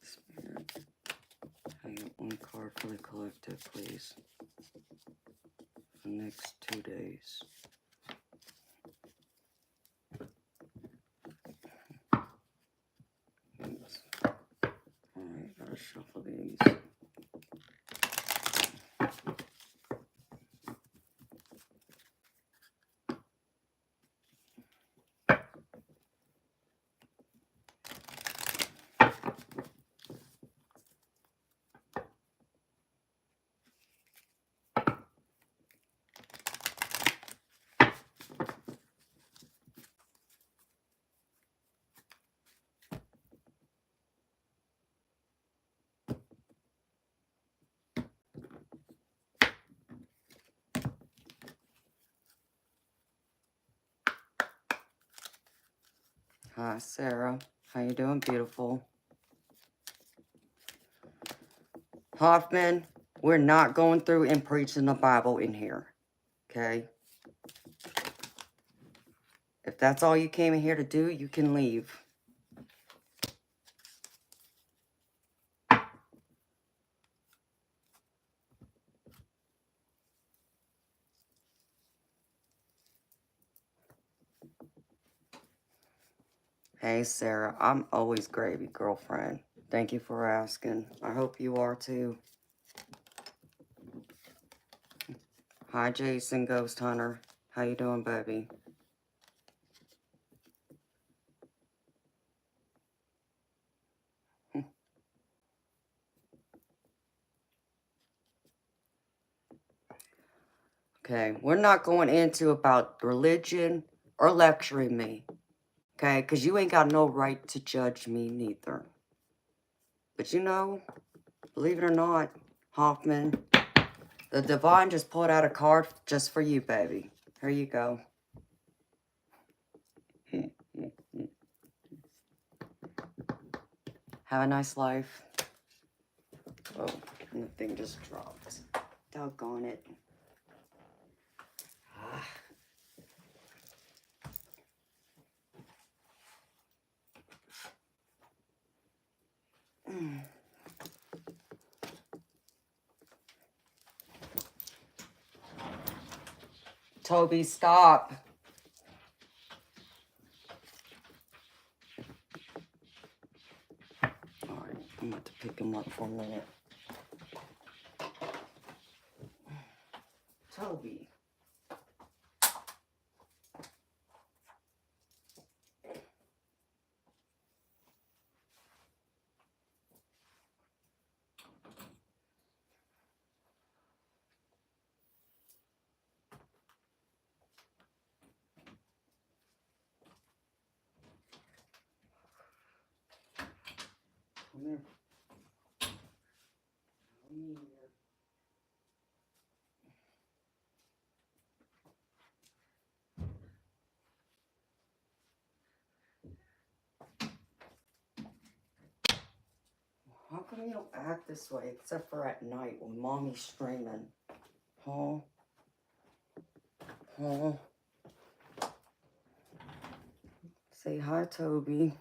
Spirit, I get one card for the collective, please. For the next 2 days. Oops. Alright, gotta shuffle these. Hi, Sarah. How you doing, beautiful? Hoffman, we're not going through and preaching the Bible in here, okay? If that's all you came in here to do, you can leave. Hey, Sarah, I'm always gravy, girlfriend. Thank you for asking. I hope you are too. Hi, Jason Ghost Hunter. How you doing, baby? Okay, we're not going into about religion or lecturing me, okay? Because you ain't got no right to judge me neither. But you know, believe it or not, Hoffman, the Divine just pulled out a card just for you, baby. Here you go. Have a nice life. Oh, and the thing just dropped. Doggone it. Ah. Toby, stop. All right, I'm going to pick him up for a minute. Toby. Come here. Come here. How come you don't act this way except for at night when mommy's streaming? Huh? Huh? Say hi, Toby.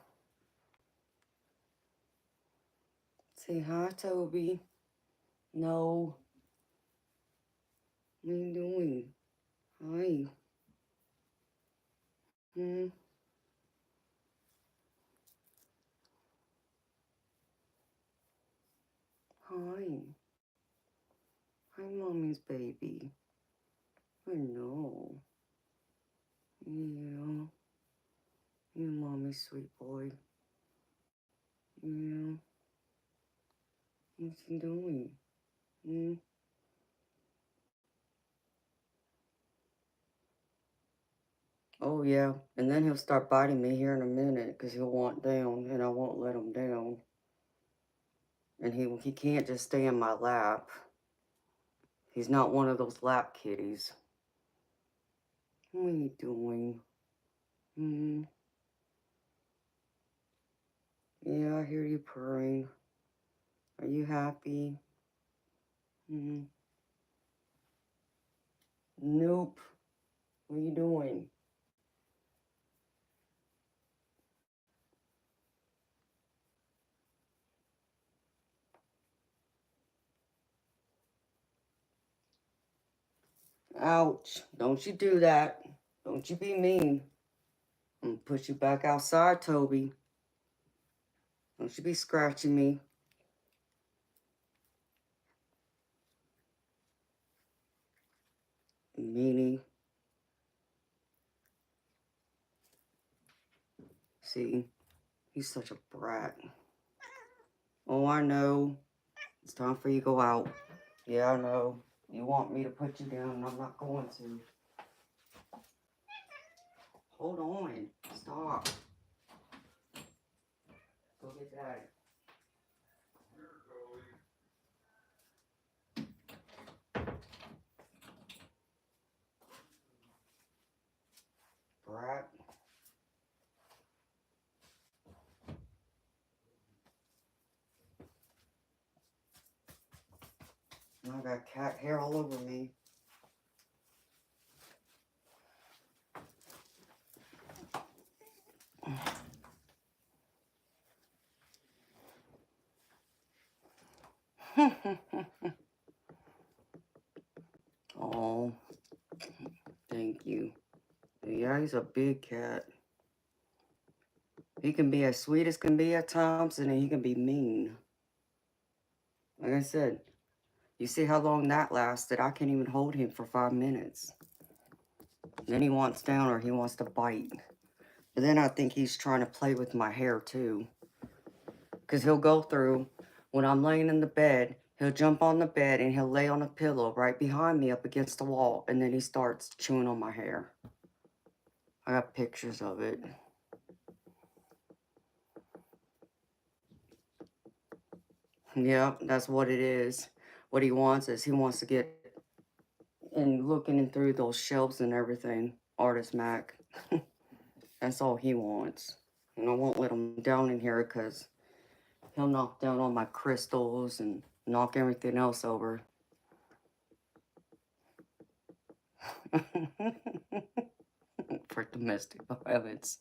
Say hi, Toby. No. What are you doing? Hi. Hmm? Hi. Hi, mommy's baby. I know. Yeah. You mommy's sweet boy. Yeah. What's he doing? Hmm? Oh, yeah. And then he'll start biting me here in a minute because he'll want down, and I won't let him down. And he can't just stay in my lap. He's not one of those lap kitties. What are you doing? Hmm? Yeah, I hear you purring. Are you happy? Hmm? Nope. What are you doing? Ouch. Don't you do that. Don't you be mean. I'm gonna push you back outside, Toby. Don't you be scratching me. Meanie. See, he's such a brat. Oh, I know. It's time for you to go out. Yeah, I know. You want me to put you down, and I'm not going to. Hold on. Stop. Go get Daddy. Brat. I got cat hair all over me. Oh, thank you. Yeah, he's a big cat. He can be as sweet as can be at times, and he can be mean. Like I said, you see how long that lasted? I can't even hold him for 5 minutes. Then he wants down or he wants to bite. But then I think he's trying to play with my hair too. Because he'll go through, when I'm laying in the bed, he'll jump on the bed and he'll lay on a pillow right behind me up against the wall. And then he starts chewing on my hair. I got pictures of it. Yeah, that's what it is. What he wants is he wants to get and looking in through those shelves and everything. Artist Mac. That's all he wants. And I won't let him down in here because he'll knock down all my crystals and knock everything else over. For domestic violence.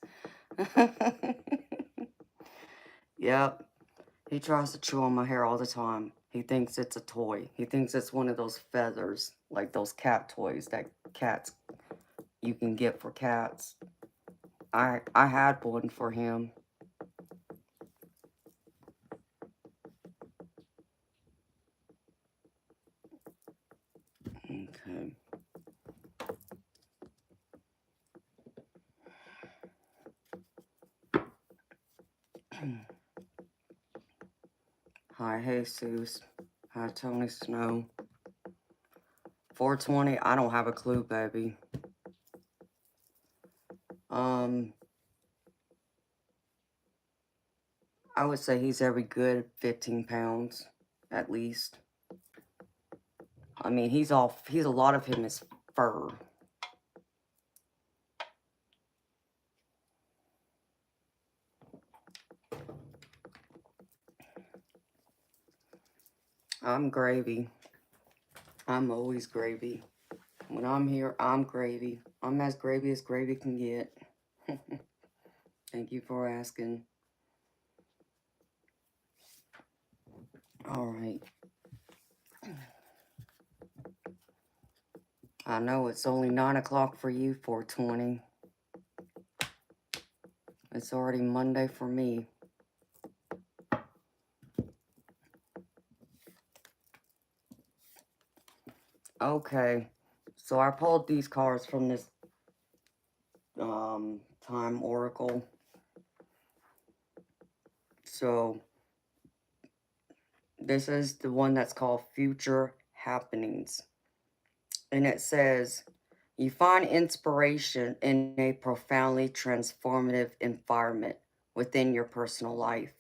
Yep. He tries to chew on my hair all the time. He thinks it's a toy. He thinks it's one of those feathers, like those cat toys that cats you can get for cats. I had one for him. Okay. Hi, Jesus. Hi, Tony Snow. 420, I don't have a clue, baby. I would say he's every good 15 pounds, at least. I mean, he's a lot of him is fur. I'm gravy. I'm always gravy. When I'm here, I'm gravy. I'm as gravy can get. Thank you for asking. All right. I know it's only 9 o'clock for you, 420. It's already Monday for me. Okay. So I pulled these cards from this time oracle. So this is the one that's called Future Happenings. And it says, you find inspiration in a profoundly transformative environment within your personal life.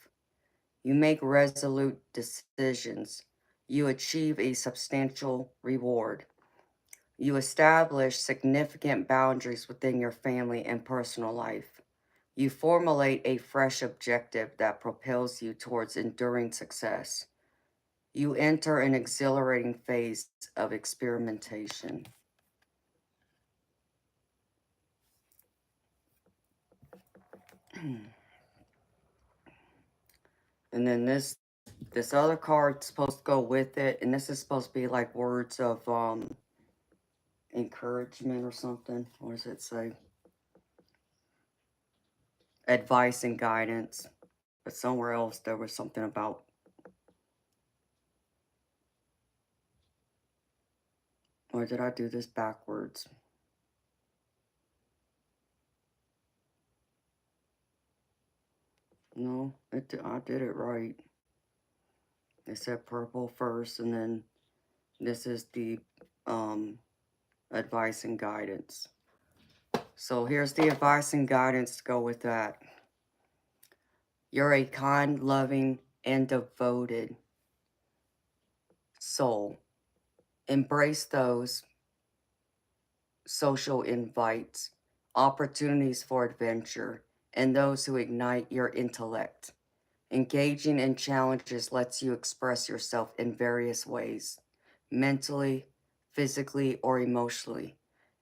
You make resolute decisions. You achieve a substantial reward. You establish significant boundaries within your family and personal life. You formulate a fresh objective that propels you towards enduring success. You enter an exhilarating phase of experimentation. And then this other card's supposed to go with it, and this is supposed to be like words of encouragement or something. What does it say? Advice and guidance. But somewhere else there was something about, or did I do this backwards? No, I did it right. It said purple first, and then this is the advice and guidance. So here's the advice and guidance to go with that. You're a kind, loving, and devoted soul. Embrace those social invites, opportunities for adventure, and those who ignite your intellect. Engaging in challenges lets you express yourself in various ways, mentally, physically, or emotionally,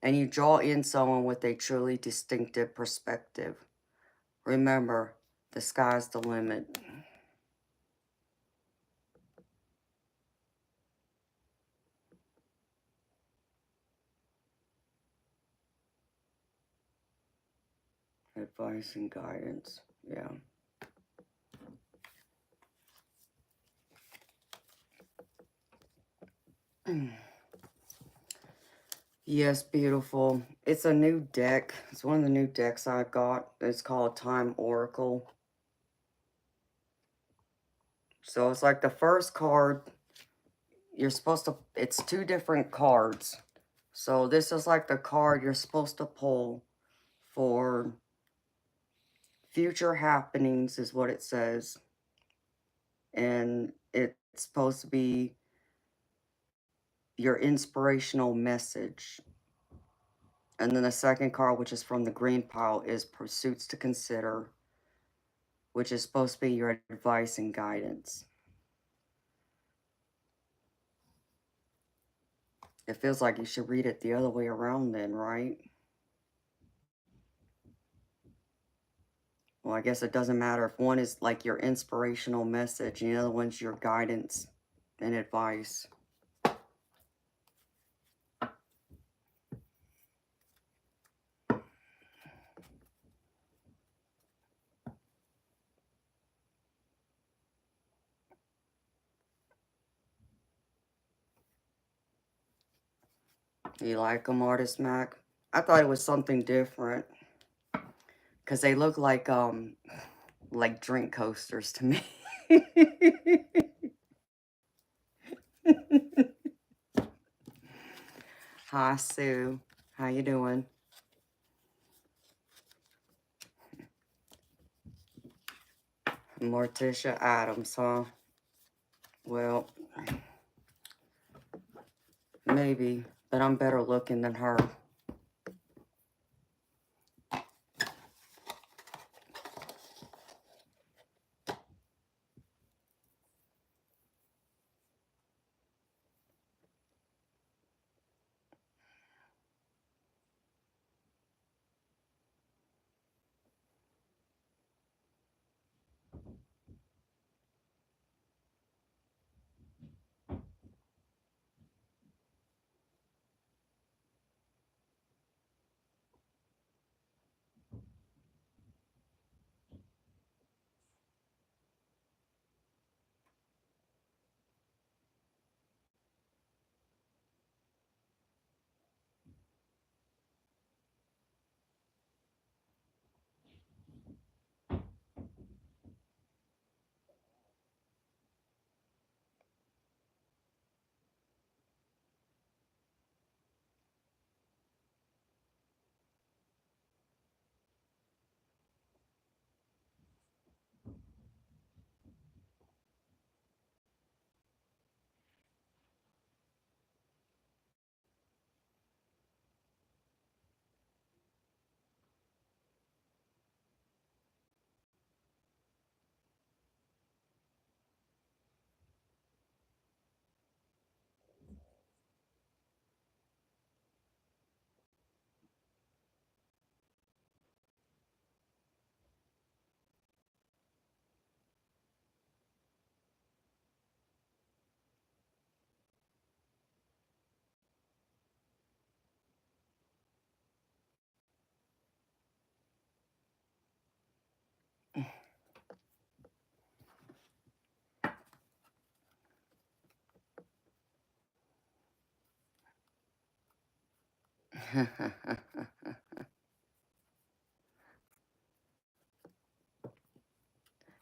and you draw in someone with a truly distinctive perspective. Remember, the sky's the limit. Advice and guidance, yeah. Yes, beautiful. It's a new deck. It's one of the new decks I got. It's called Time Oracle. So it's like the first card, you're supposed to, it's two different cards. So this is like the card you're supposed to pull for future happenings is what it says. And it's supposed to be your inspirational message. And then the second card, which is from the green pile, is Pursuits to Consider, which is supposed to be your advice and guidance. It feels like you should read it the other way around then, right? Well, I guess it doesn't matter if one is like your inspirational message and the other one's your guidance and advice. You like them, Artist Mac? I thought it was something different. Because they look like drink coasters to me. Hi, Sue. How you doing? Morticia Adams, huh? Well, maybe, but I'm better looking than her.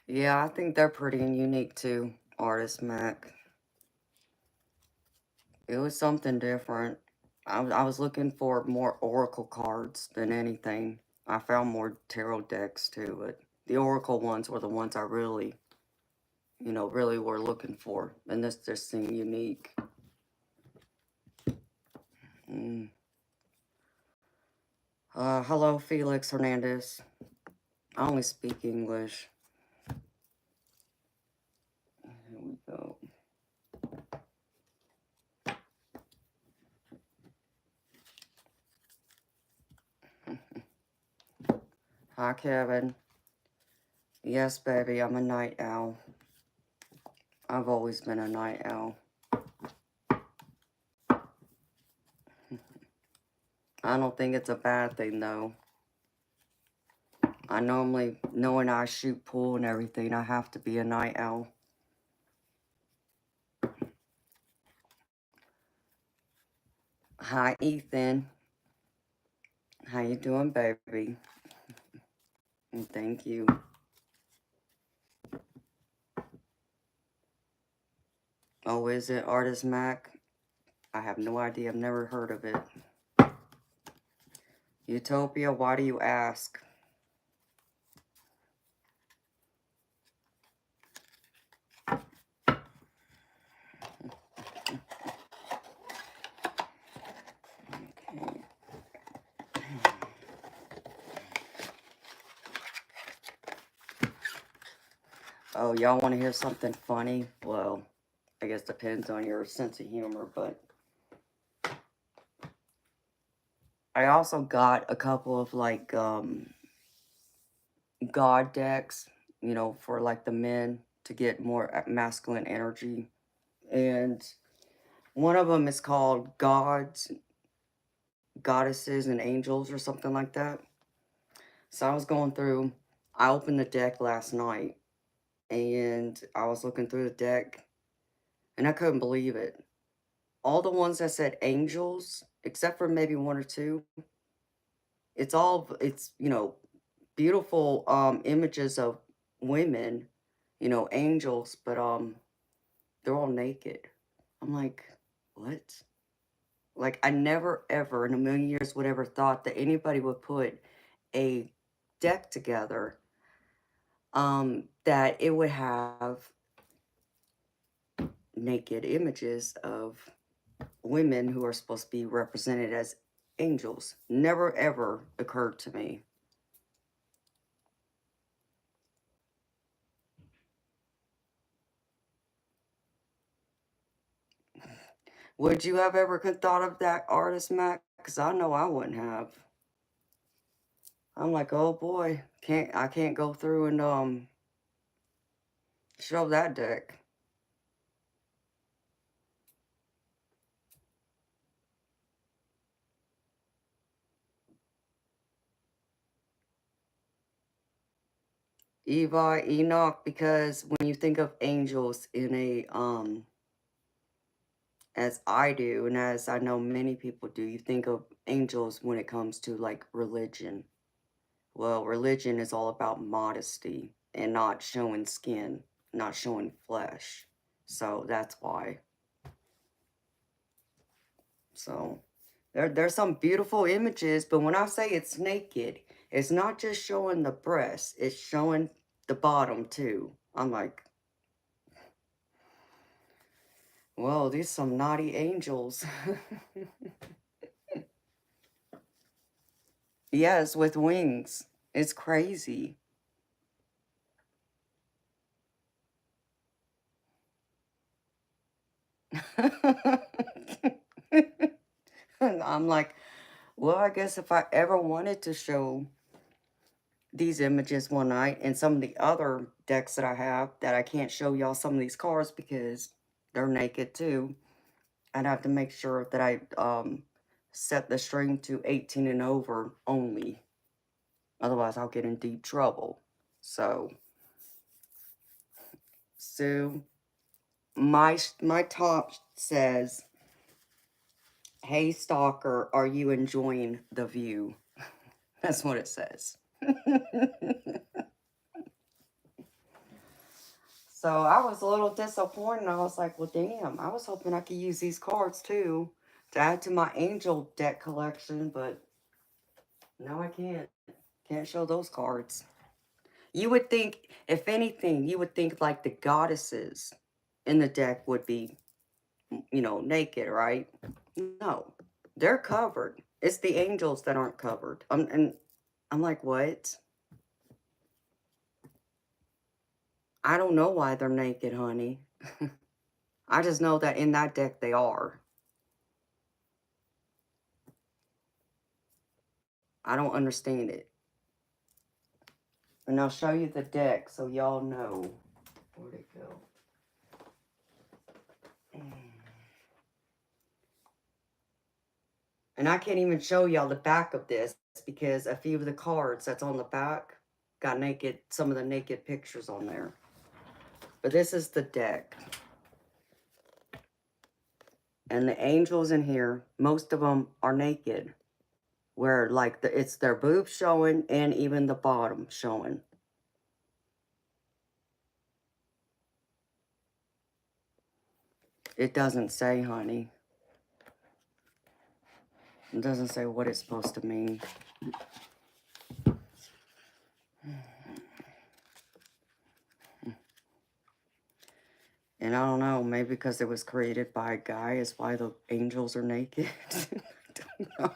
Yeah, I think they're pretty unique too, Artist Mac. It was something different. I was looking for more oracle cards than anything. I found more tarot decks too, but the oracle ones were the ones I really, really were looking for. And this just seemed unique. Mm. Hello, Felix Hernandez. I only speak English. Here we go. Hi, Kevin. Yes, baby, I'm a night owl. I've always been a night owl. I don't think it's a bad thing, though. I normally, knowing I shoot pool and everything, I have to be a night owl. Hi, Ethan. How you doing, baby? And thank you. Oh, is it Artist Mac? I have no idea. I've never heard of it. Utopia, why do you ask? Okay. Oh, y'all want to hear something funny? Well, I guess depends on your sense of humor, but I also got a couple of like god decks, for like the men to get more masculine energy. And one of them is called Gods, Goddesses, and Angels or something like that. So I was going through, I opened the deck last night and I was looking through the deck and I couldn't believe it. All the ones that said angels except for maybe one or two. It's beautiful images of women, angels, but they're all naked. I'm like, what? Like, I never ever in a million years would ever thought that anybody would put a deck together that it would have naked images of women who are supposed to be represented as angels. Never ever occurred to me. Would you have ever thought of that artist, Mac? Because I know I wouldn't have. I'm like, oh boy, I can't go through and show that deck. Eva, Enoch, because when you think of angels in a as I do, and as I know many people do, you think of angels when it comes to like religion. Well, religion is all about modesty and not showing skin, not showing flesh. So that's why. So there's some beautiful images, but when I say it's naked, it's not just showing the breast, it's showing the bottom too. I'm like, whoa, these some naughty angels. Yes, with wings. It's crazy. And I'm like, well, I guess if I ever wanted to show these images one night and some of the other decks that I have that I can't show y'all some of these cards because they're naked too, I'd have to make sure that I set the string to 18 and over only. Otherwise, I'll get in deep trouble. So, Sue, my top says, "Hey stalker, are you enjoying the view?" That's what it says. So I was a little disappointed. I was like, well, damn, I was hoping I could use these cards too to add to my angel deck collection, but no, I can't. Can't show those cards. You would think, if anything, you would think like the goddesses in the deck would be, naked, right? No, they're covered. It's the angels that aren't covered. And I'm like, what? I don't know why they're naked, honey. I just know that in that deck they are. I don't understand it. And I'll show you the deck so y'all know. Where'd it go? And I can't even show y'all the back of this because a few of the cards that's on the back got some of the naked pictures on there. But this is the deck. And the angels in here, most of them are naked. Where like it's their boobs showing and even the bottom showing. It doesn't say, honey. It doesn't say what it's supposed to mean. And I don't know, maybe because it was created by a guy is why the angels are naked. I don't know.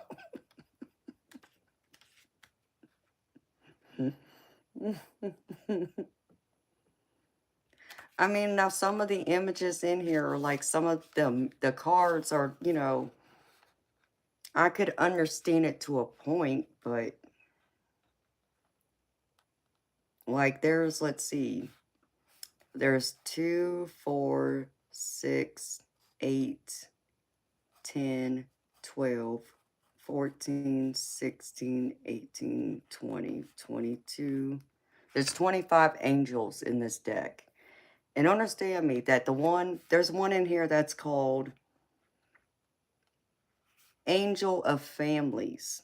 I mean, now some of the images in here are like some of the cards are, I could understand it to a point, but like let's see, there's 2, 4, 6, 8, 10, 12, 14, 16, 18, 20, 22. There's 25 angels in this deck. And understand me that there's one in here that's called Angel of families.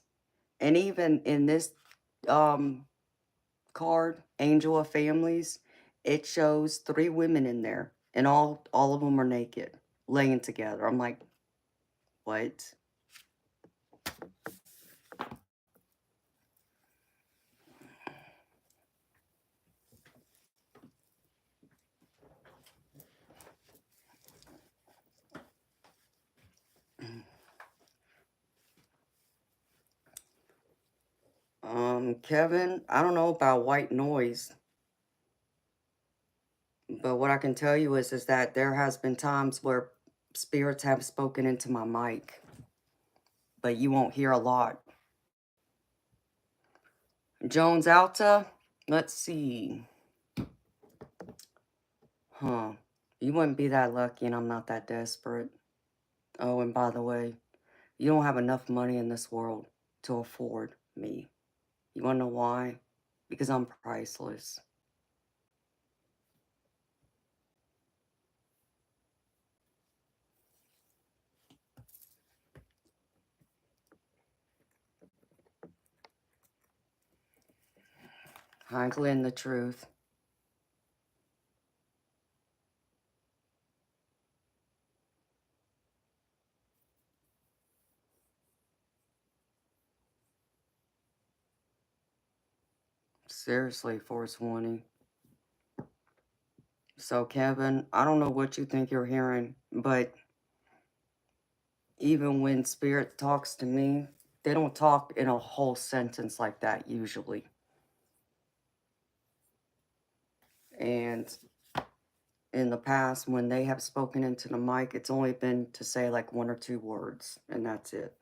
And even in this um card, Angel of Families, it shows 3 women in there, and all of them are naked, laying together. I'm like, what? Kevin, I don't know about white noise, but what I can tell you is that there has been times where spirits have spoken into my mic, but you won't hear a lot. Jones Alta, let's see. Huh. You wouldn't be that lucky, and I'm not that desperate. Oh, and by the way, you don't have enough money in this world to afford me. You want to know why? Because I'm priceless. I'm Glenn the truth. Seriously, 420. So, Kevin, I don't know what you think you're hearing, but even when spirit talks to me, they don't talk in a whole sentence like that usually. And in the past, when they have spoken into the mic, it's only been to say like 1 or 2 words, and that's it.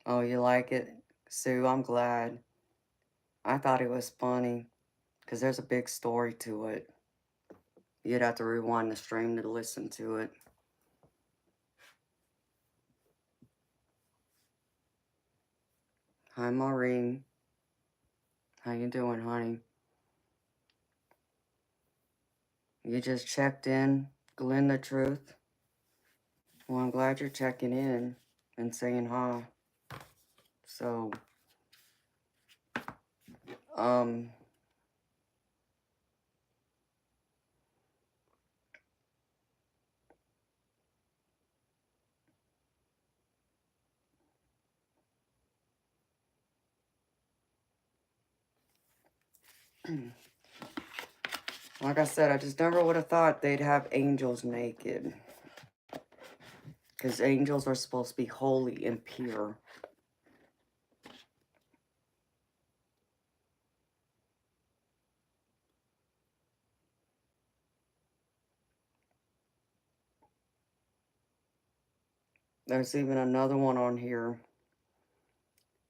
Oh, you like it? Sue, I'm glad. I thought it was funny because there's a big story to it. You'd have to rewind the stream to listen to it. Hi, Maureen. How you doing, honey? You just checked in, Glenn the truth. Well, I'm glad you're checking in and saying hi. So, um, like I said, I just never would have thought they'd have angels naked. Because angels are supposed to be holy and pure. There's even another one on here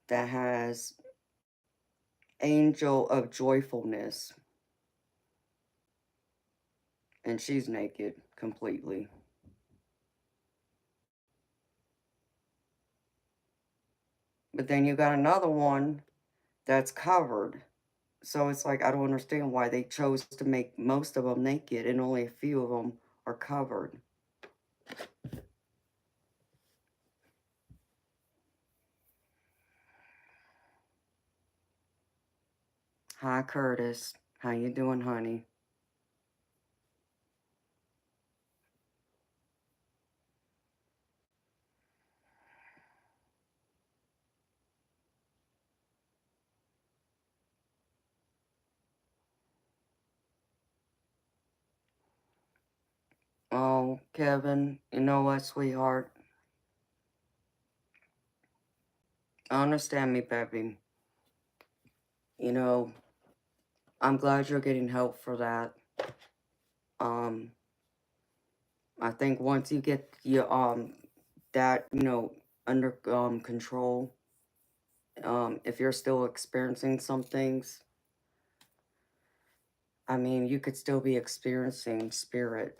that has Angel of Joyfulness. And she's naked completely. But then you got another one that's covered. So it's like, I don't understand why they chose to make most of them naked and only a few of them are covered. Hi, Curtis. How you doing, honey? Oh, Kevin, you know what, sweetheart? Understand me, baby. You know, I'm glad you're getting help for that. Um, I think once you get your that under control, if you're still experiencing some things, I mean, you could still be experiencing spirit.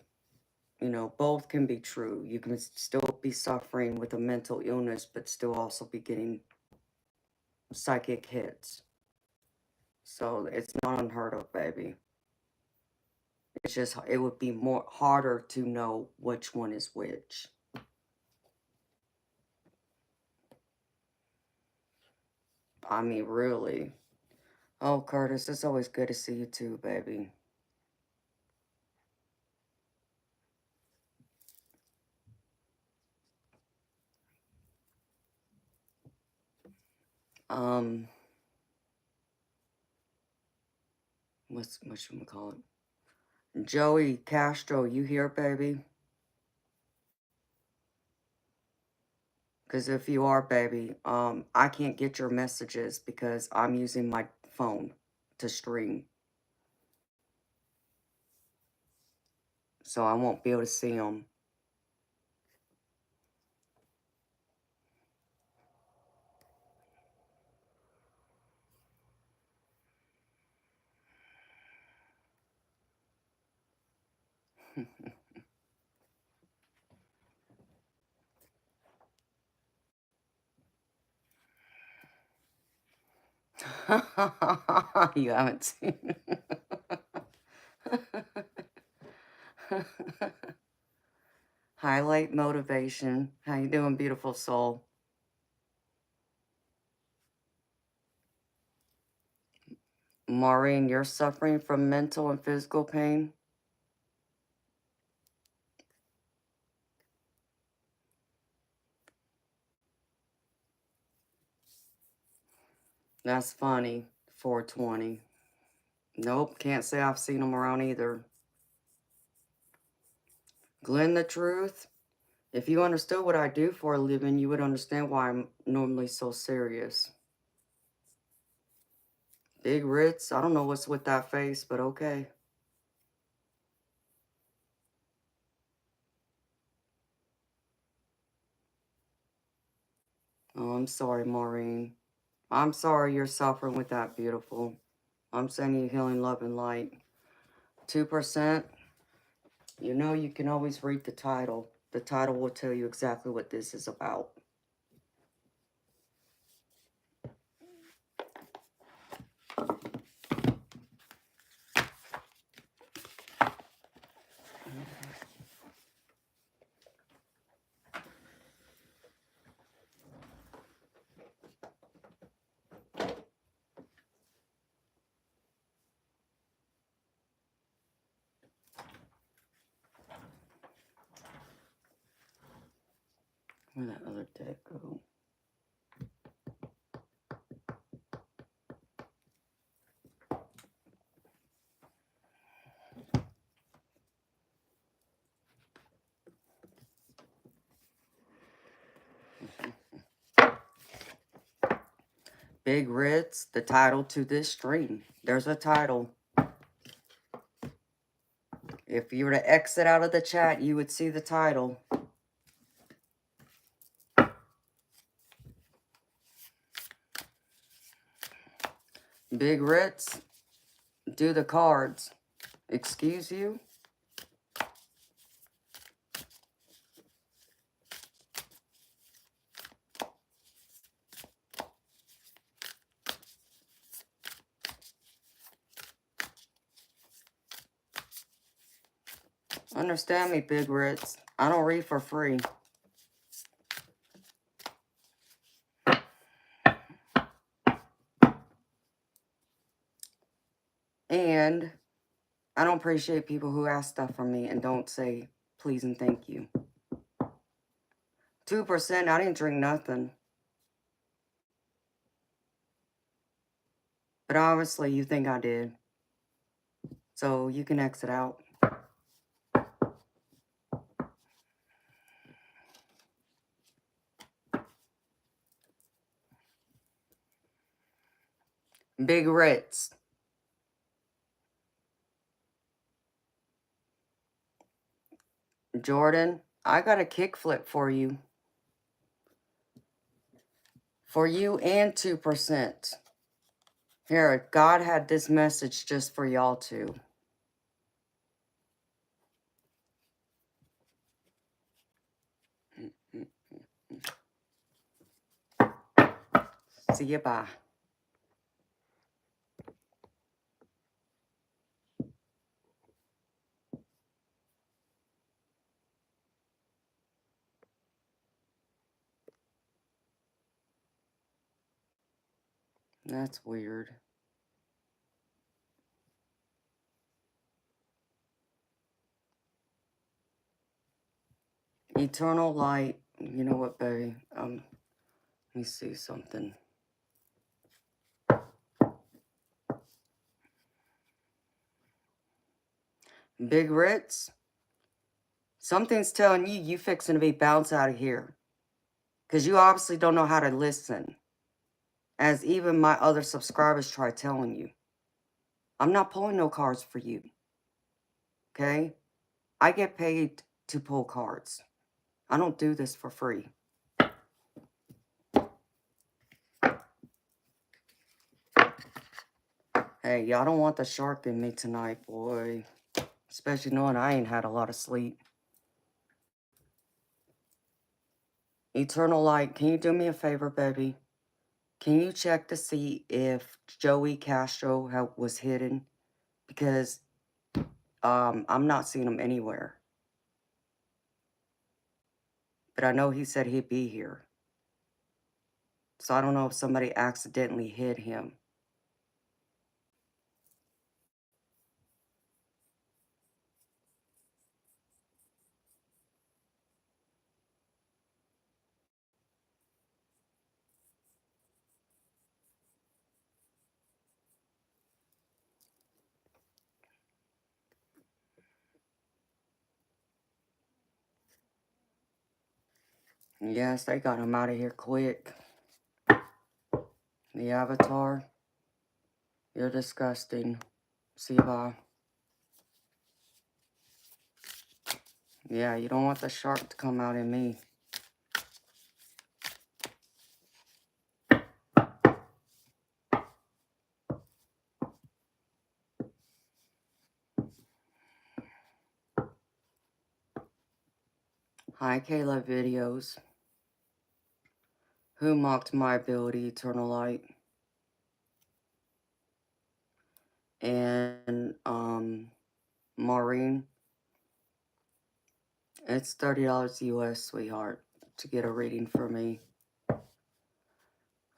You know, both can be true. You can still be suffering with a mental illness, but still also be getting psychic hits. So it's not unheard of, baby. It's just, it would be more harder to know which one is which. I mean, really. Oh, Curtis, it's always good to see you too, baby. What should we call it? Joey Castro, you here, baby? Because if you are, baby, I can't get your messages because I'm using my phone to stream. So I won't be able to see them. You haven't seen Highlight motivation. How you doing, beautiful soul? Maureen, you're suffering from mental and physical pain? That's funny. 420. Nope, can't say I've seen them around either. Glenn, the truth. If you understood what I do for a living, you would understand why I'm normally so serious. Big Ritz, I don't know what's with that face, but okay. Oh, I'm sorry, Maureen. I'm sorry you're suffering with that, beautiful. I'm sending you healing, love, and light. 2%. You know you can always read the title. The title will tell you exactly what this is about. Where'd that other deck go? Big Ritz, the title to this stream. There's a title. If you were to exit out of the chat, you would see the title. Big Ritz, do the cards. Excuse you? Understand me, Big Ritz. I don't read for free. And I don't appreciate people who ask stuff from me and don't say please and thank you. 2%, I didn't drink nothing. But obviously you think I did. So you can exit out. Big Ritz. Jordan, I got a kickflip for you. For you and 2%. Here, God had this message just for y'all two. See you, bye. That's weird. Eternal light. You know what, baby? Let me see something. Big Ritz. Something's telling you fixing to be bounced out of here. Because you obviously don't know how to listen. As even my other subscribers try telling you. I'm not pulling no cards for you. Okay? I get paid to pull cards. I don't do this for free. Hey, y'all don't want the shark in me tonight, boy. Especially knowing I ain't had a lot of sleep. Eternal Light, can you do me a favor, baby? Can you check to see if Joey Castro was hidden? Because I'm not seeing him anywhere. But I know he said he'd be here. So I don't know if somebody accidentally hid him. Yes, they got him out of here quick. The Avatar, you're disgusting. See you, bye. Yeah, you don't want the shark to come out in me. Hi, Kayla Videos. Who mocked my ability, Eternal Light? And, Maureen, it's $30 US, sweetheart, to get a reading for me.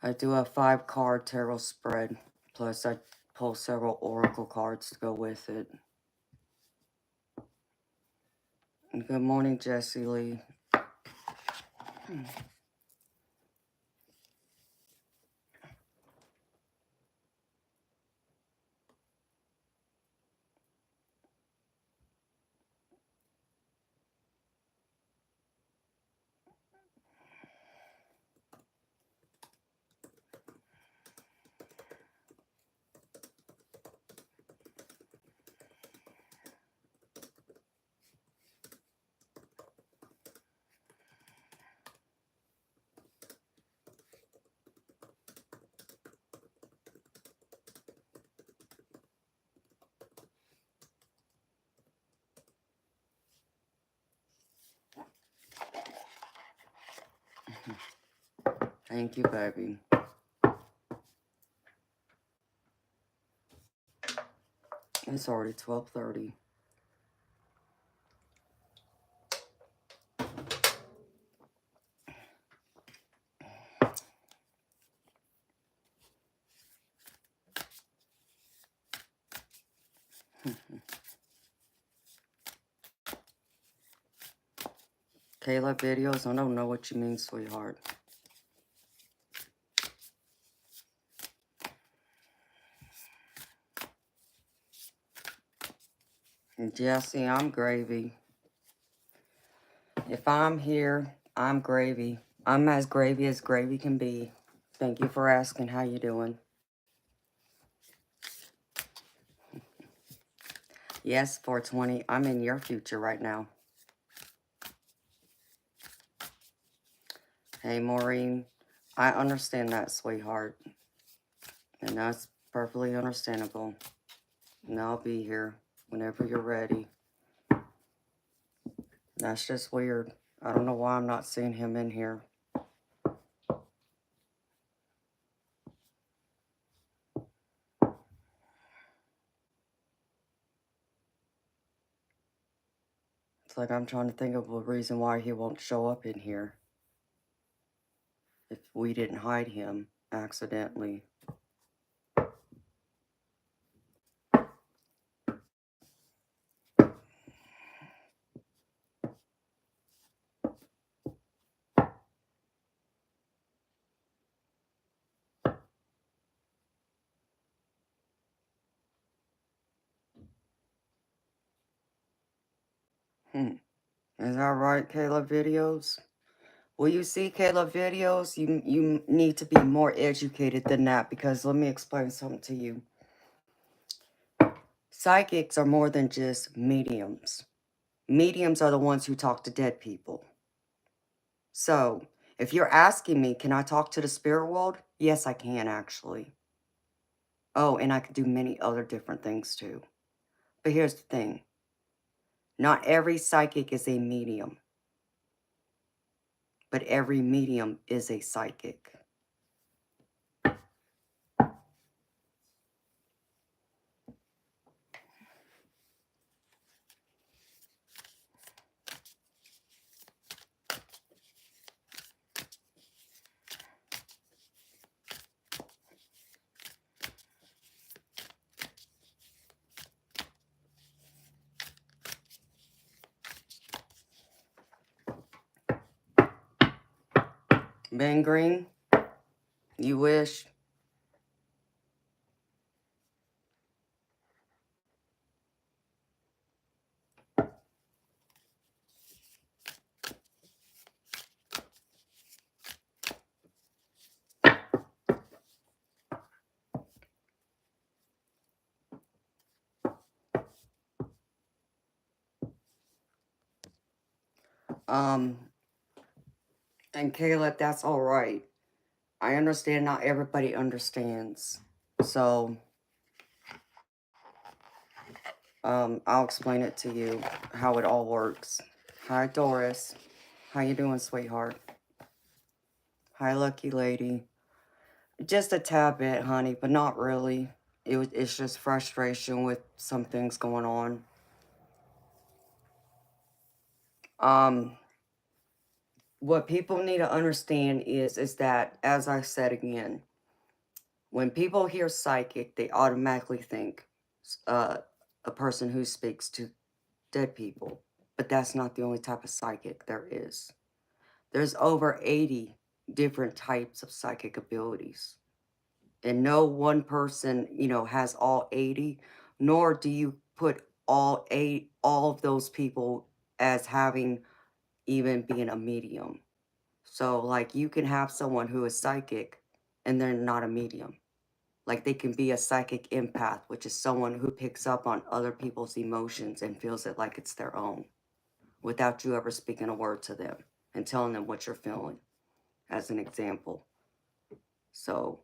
I do a 5-card tarot spread, plus I pull several oracle cards to go with it. And good morning, Jessie Lee. Thank you, baby. It's already 12:30. Kayla Videos, I don't know what you mean, sweetheart. And Jesse, I'm gravy. If I'm here, I'm gravy. I'm as gravy can be. Thank you for asking. How you doing? Yes, 420. I'm in your future right now. Hey, Maureen. I understand that, sweetheart. And that's perfectly understandable. And I'll be here whenever you're ready. That's just weird. I don't know why I'm not seeing him in here. It's like I'm trying to think of a reason why he won't show up in here if we didn't hide him accidentally. Is that right, Kayla videos? Will you see Kayla videos? You need to be more educated than that, because let me explain something to you. Psychics are more than just mediums. Mediums are the ones who talk to dead people. So, if you're asking me, can I talk to the spirit world? Yes, I can actually. Oh, and I could do many other different things too. But here's the thing. Not every psychic is a medium, but every medium is a psychic. Ben Green, you wish. And Caleb, that's all right. I understand not everybody understands. So, I'll explain it to you how it all works. Hi, Doris. How you doing, sweetheart? Hi, lucky lady. Just a tad bit, honey, but not really. It's just frustration with some things going on. What people need to understand is that, as I said again, when people hear psychic, they automatically think uh, a person who speaks to dead people. But that's not the only type of psychic there is. There's over 80 different types of psychic abilities. And no one person, has all 80, nor do you put all of those people as having even being a medium. So, like, you can have someone who is psychic and they're not a medium. Like, they can be a psychic empath, which is someone who picks up on other people's emotions and feels it like it's their own without you ever speaking a word to them and telling them what you're feeling, as an example. So,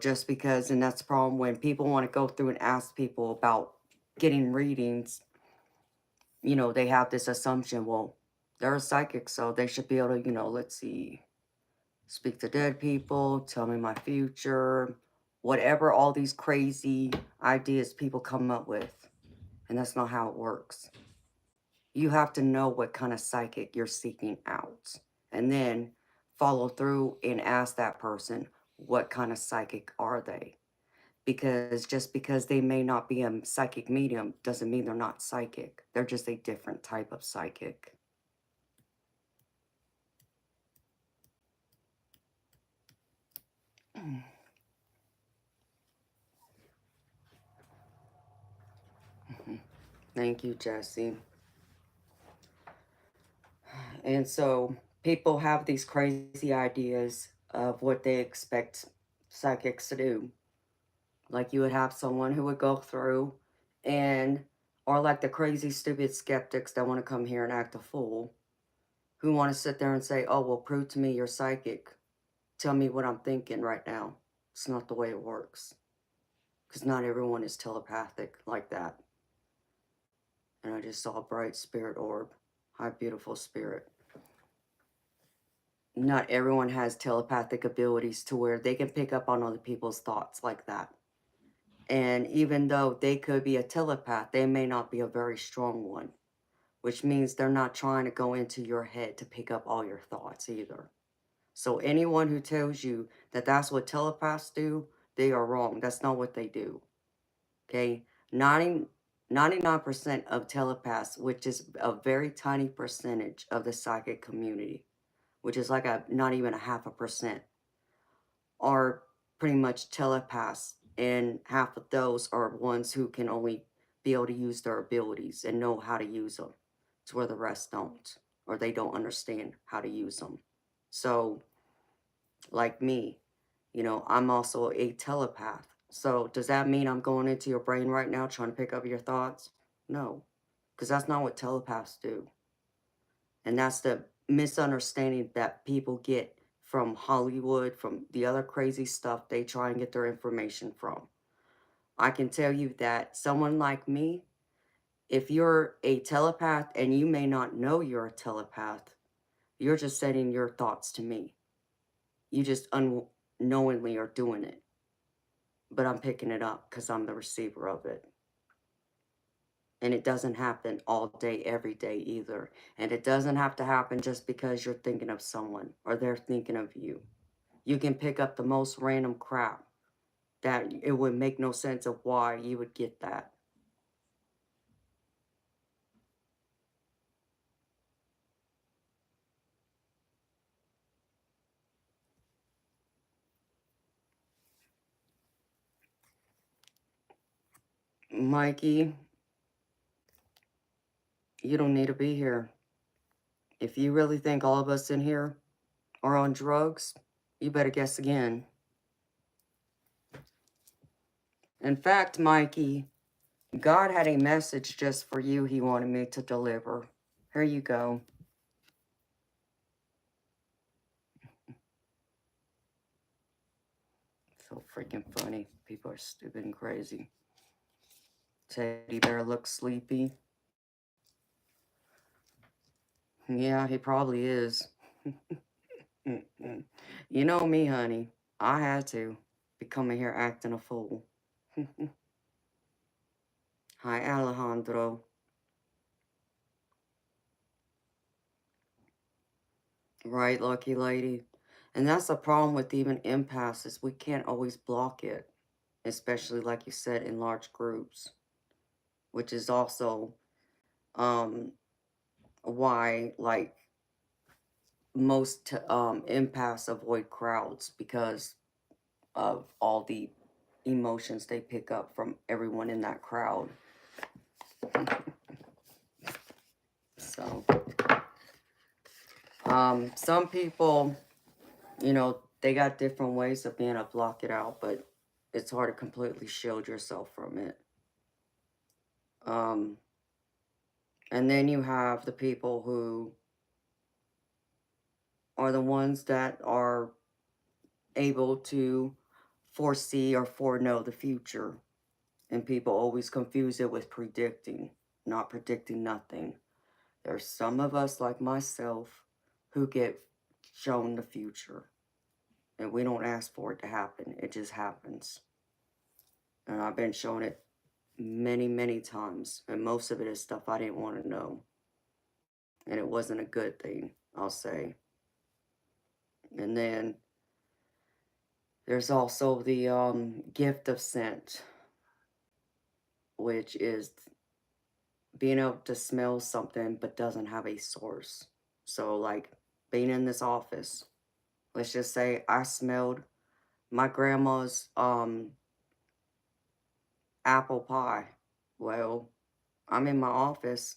just because, and that's the problem when people want to go through and ask people about getting readings, they have this assumption, well, they're a psychic, so they should be able to, let's see, speak to dead people, tell me my future, whatever all these crazy ideas people come up with. And that's not how it works. You have to know what kind of psychic you're seeking out. And then follow through and ask that person, what kind of psychic are they? Because just because they may not be a psychic medium doesn't mean they're not psychic. They're just a different type of psychic. Thank you, Jesse. And so people have these crazy ideas of what they expect psychics to do. Like you would have someone who would go through and, or like the crazy, stupid skeptics that want to come here and act a fool, who want to sit there and say, oh, well, prove to me you're psychic. Tell me what I'm thinking right now. It's not the way it works. Because not everyone is telepathic like that. And I just saw a bright spirit orb. Hi, beautiful spirit. Not everyone has telepathic abilities to where they can pick up on other people's thoughts like that. And even though they could be a telepath, they may not be a very strong one, which means they're not trying to go into your head to pick up all your thoughts either. So anyone who tells you that that's what telepaths do, they are wrong. That's not what they do. Okay? 99% of telepaths, which is a very tiny percentage of the psychic community, which is like not even a half a percent, are pretty much telepaths, and half of those are ones who can only be able to use their abilities and know how to use them, to where the rest don't, or they don't understand how to use them. So, like me, I'm also a telepath. So, does that mean I'm going into your brain right now trying to pick up your thoughts? No, because that's not what telepaths do. And that's the misunderstanding that people get from Hollywood, from the other crazy stuff they try and get their information from. I can tell you that someone like me, if you're a telepath and you may not know you're a telepath, you're just sending your thoughts to me. You just unknowingly are doing it. But I'm picking it up because I'm the receiver of it. And it doesn't happen all day, every day either. And it doesn't have to happen just because you're thinking of someone or they're thinking of you. You can pick up the most random crap that it would make no sense of why you would get that. Mikey, you don't need to be here. If you really think all of us in here are on drugs, you better guess again. In fact, Mikey, God had a message just for you he wanted me to deliver. Here you go. So freaking funny. People are stupid and crazy. Teddy bear looks sleepy. Yeah, he probably is. You know me, honey. I had to be coming here acting a fool. Hi, Alejandro. Right, lucky lady. And that's the problem with even empaths is we can't always block it, especially like you said in large groups, which is also um why like most empaths avoid crowds because of all the emotions they pick up from everyone in that crowd. So some people, they got different ways of being able to block it out, but it's hard to completely shield yourself from it. um and then you have the people who are the ones that are able to foresee or foreknow the future. And people always confuse it with predicting, not predicting nothing. There's some of us, like myself, who get shown the future. And we don't ask for it to happen. It just happens. And I've been shown it many, many times. And most of it is stuff I didn't want to know. And it wasn't a good thing, I'll say. And then there's also the gift of scent, which is being able to smell something but doesn't have a source. So, like being in this office, let's just say I smelled my grandma's apple pie. Well, I'm in my office.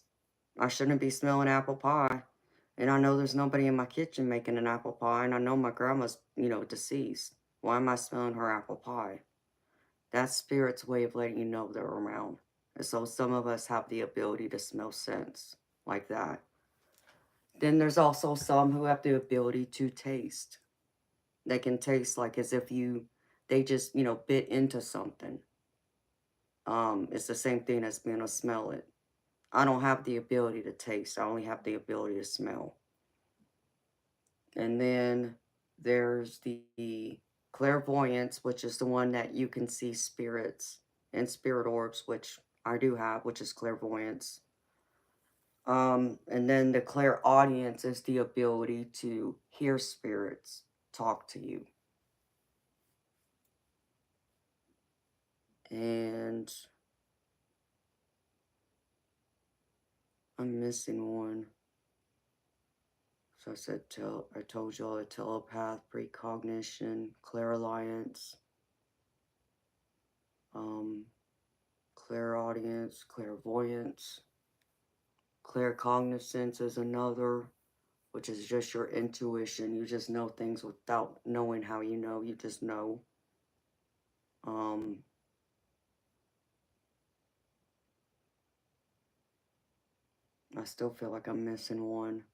I shouldn't be smelling apple pie. And I know there's nobody in my kitchen making an apple pie. And I know my grandma's, deceased. Why am I smelling her apple pie? That's spirit's way of letting you know they're around. And so some of us have the ability to smell scents like that. Then there's also some who have the ability to taste. They can taste like as if they just, bit into something. It's the same thing as being able to smell it. I don't have the ability to taste. I only have the ability to smell. And then there's the clairvoyance, which is the one that you can see spirits and spirit orbs, which I do have, which is clairvoyance. And then the clairaudience is the ability to hear spirits talk to you. And I'm missing one. So I said, I told y'all a telepath, precognition, clairaudience, clairaudience, clairvoyance, claircognizance is another, which is just your intuition. You just know things without knowing how you know. You just know. Um, I still feel like I'm missing one.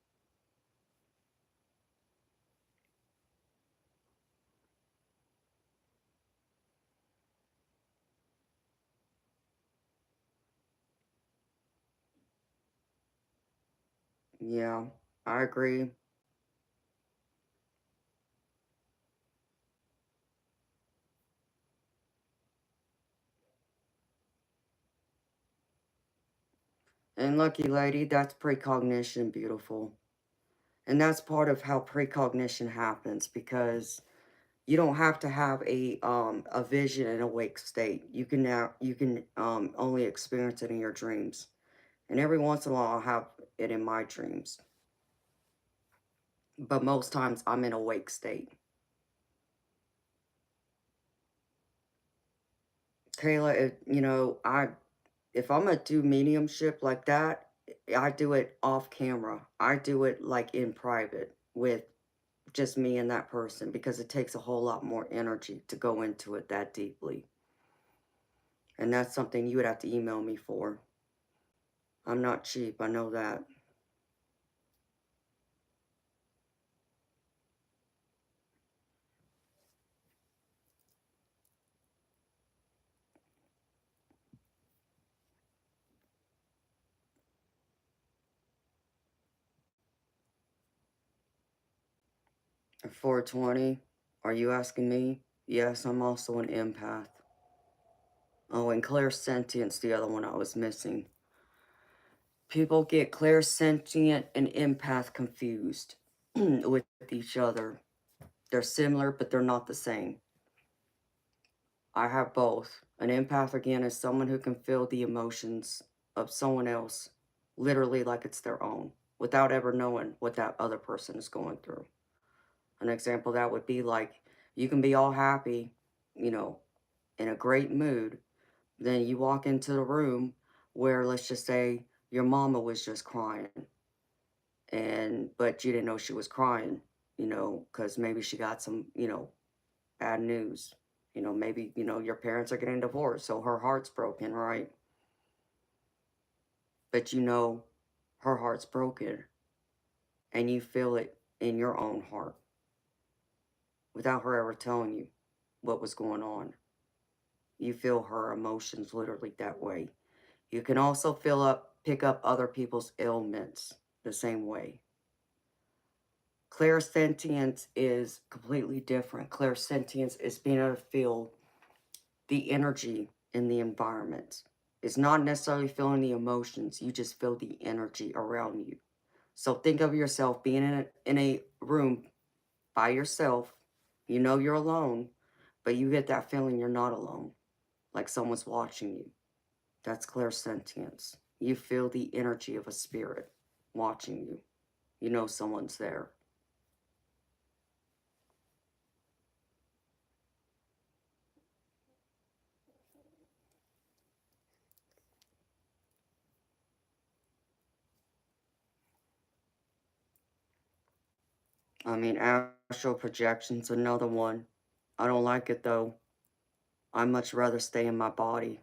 Yeah, I agree. And lucky lady, that's precognition, beautiful. And that's part of how precognition happens, because you don't have to have a vision in a awake state. You can only experience it in your dreams. And every once in a while I'll have it in my dreams. But most times I'm in awake state. Kayla, if I'm gonna do mediumship like that, I do it off camera. I do it like in private with just me and that person, because it takes a whole lot more energy to go into it that deeply. And that's something you would have to email me for. I'm not cheap, I know that. At 420, are you asking me? Yes, I'm also an empath. Oh, and clairsentience, the other one I was missing. People get clairsentient and empath confused with each other. They're similar, but they're not the same. I have both. An empath, again, is someone who can feel the emotions of someone else, literally like it's their own, without ever knowing what that other person is going through. An example that would be like, you can be all happy, you know, in a great mood. Then you walk into the room where, let's just say, your mama was just crying, but you didn't know she was crying, because maybe she got some, bad news. Maybe, your parents are getting divorced, so her heart's broken, right? But her heart's broken, and you feel it in your own heart without her ever telling you what was going on. You feel her emotions literally that way. You can also pick up other people's ailments the same way. Clairsentience is completely different. Clairsentience is being able to feel the energy in the environment. It's not necessarily feeling the emotions, you just feel the energy around you. So think of yourself being in a room by yourself. You know you're alone, but you get that feeling you're not alone, like someone's watching you. That's clairsentience. You feel the energy of a spirit watching you. You know someone's there. I mean, astral projection's another one. I don't like it though. I much rather stay in my body.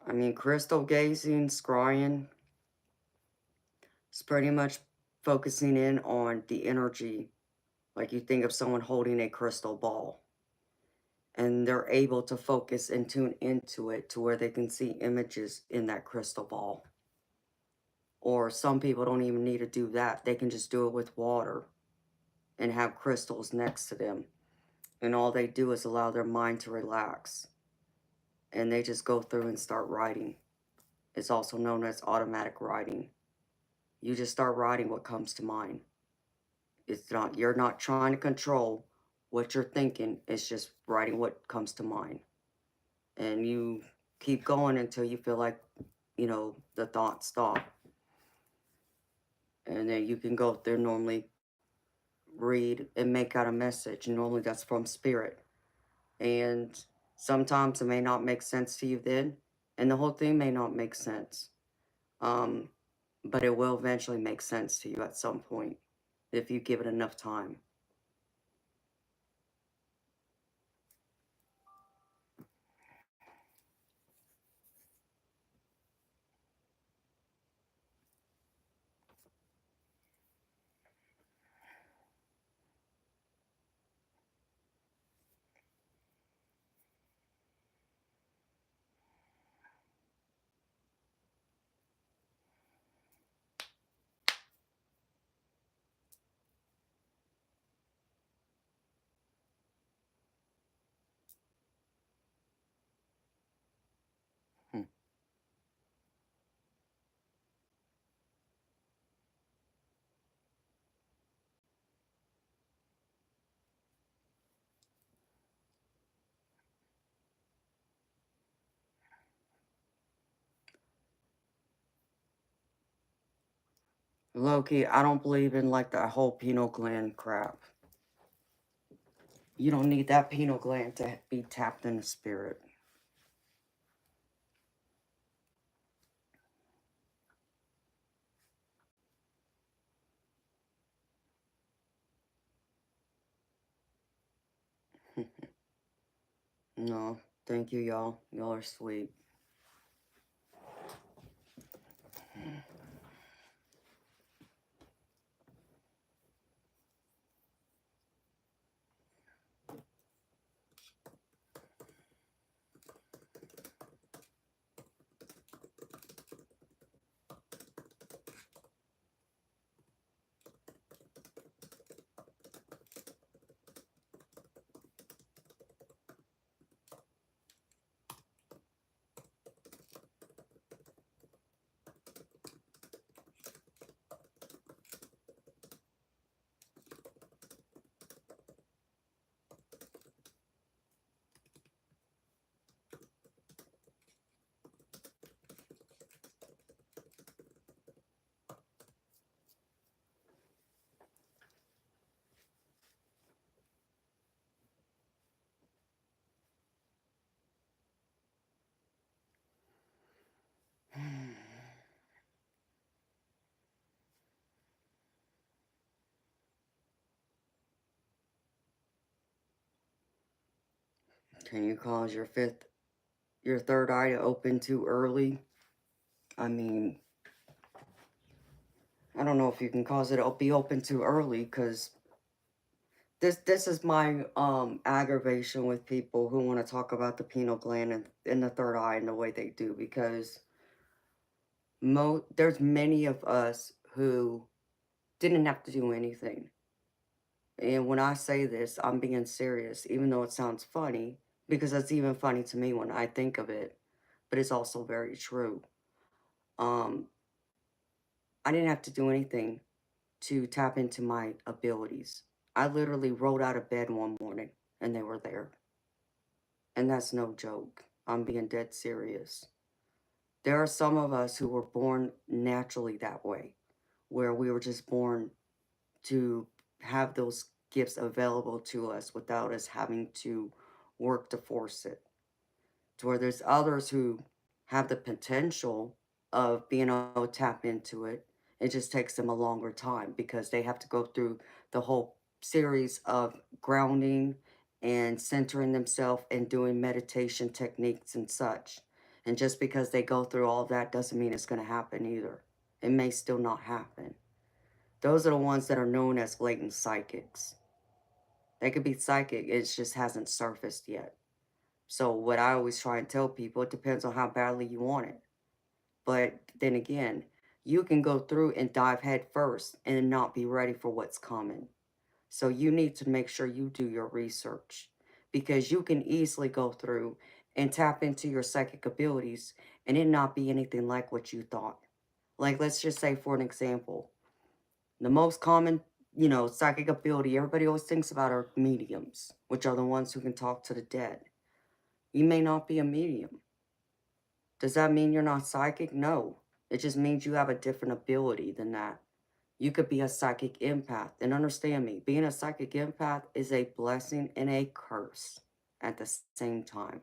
I mean, crystal gazing, scrying, is pretty much focusing in on the energy. Like you think of someone holding a crystal ball, and they're able to focus and tune into it to where they can see images in that crystal ball. Or some people don't even need to do that. They can just do it with water and have crystals next to them. And all they do is allow their mind to relax. And they just go through and start writing. It's also known as automatic writing. You just start writing what comes to mind. You're not trying to control what you're thinking. It's just writing what comes to mind. And you keep going until you feel like, the thoughts stop. And then you can go there, normally read and make out a message. Normally that's from spirit. And sometimes it may not make sense to you then, and the whole thing may not make sense. Um, but it will eventually make sense to you at some point if you give it enough time. Hmm. Low-key, I don't believe in like the whole pineal gland crap. You don't need that pineal gland to be tapped in the spirit. No, thank you, y'all. Y'all are sweet. Can you cause your third eye to open too early? I mean, I don't know if you can cause it to be open too early, because this is my aggravation with people who want to talk about the pineal gland and the third eye and the way they do, because there's many of us who didn't have to do anything. And when I say this, I'm being serious, even though it sounds funny, because it's even funny to me when I think of it, but it's also very true. Um, I didn't have to do anything to tap into my abilities. I literally rolled out of bed one morning and they were there. And that's no joke. I'm being dead serious. There are some of us who were born naturally that way, where we were just born to have those gifts available to us without us having to work to force it. To where there's others who have the potential of being able to tap into it. It just takes them a longer time because they have to go through the whole series of grounding and centering themselves and doing meditation techniques and such. And just because they go through all that doesn't mean it's going to happen either. It may still not happen. Those are the ones that are known as latent psychics. They could be psychic, it just hasn't surfaced yet. So what I always try and tell people, it depends on how badly you want it. But then again, you can go through and dive head first and not be ready for what's coming. So you need to make sure you do your research, because you can easily go through and tap into your psychic abilities and it not be anything like what you thought. Like, let's just say, for an example, the most common, psychic ability everybody always thinks about are mediums, which are the ones who can talk to the dead. You may not be a medium. Does that mean you're not psychic? No. It just means you have a different ability than that. You could be a psychic empath. And understand me, being a psychic empath is a blessing and a curse at the same time,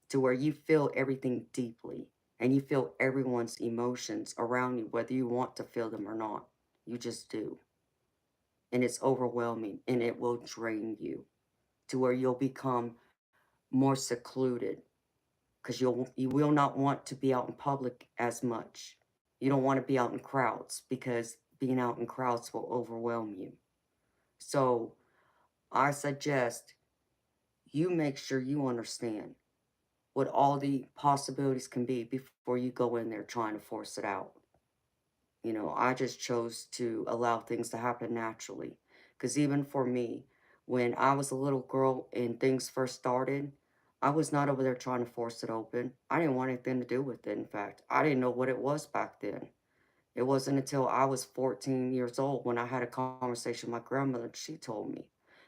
to where you feel everything deeply and you feel everyone's emotions around you, whether you want to feel them or not. You just do. And it's overwhelming and it will drain you to where you'll become more secluded, because you will not want to be out in public as much. You don't want to be out in crowds, because being out in crowds will overwhelm you. So I suggest you make sure you understand what all the possibilities can be before you go in there trying to force it out. I just chose to allow things to happen naturally. Because even for me, when I was a little girl and things first started, I was not over there trying to force it open. I didn't want anything to do with it. In fact, I didn't know what it was back then. It wasn't until I was 14 years old when I had a conversation with my grandmother and she told me.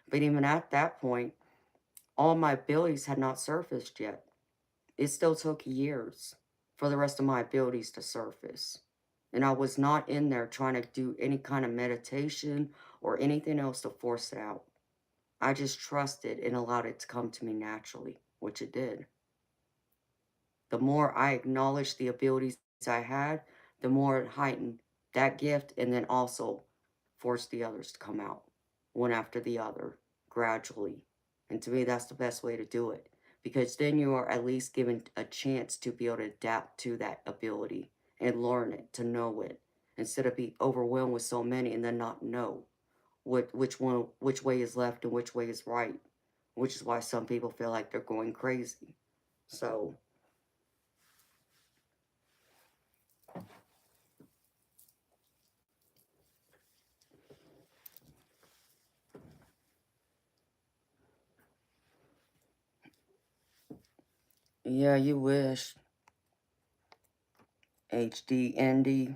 But even at that point, all my abilities had not surfaced yet. It still took years for the rest of my abilities to surface. And I was not in there trying to do any kind of meditation or anything else to force it out. I just trusted and allowed it to come to me naturally, which it did. The more I acknowledged the abilities I had, the more it heightened that gift, and then also forced the others to come out, one after the other, gradually. And to me, that's the best way to do it, because then you are at least given a chance to be able to adapt to that ability and learn it, to know it, instead of be overwhelmed with so many and then not know which way is left and which way is right, which is why some people feel like they're going crazy. So yeah, you wish. HDND.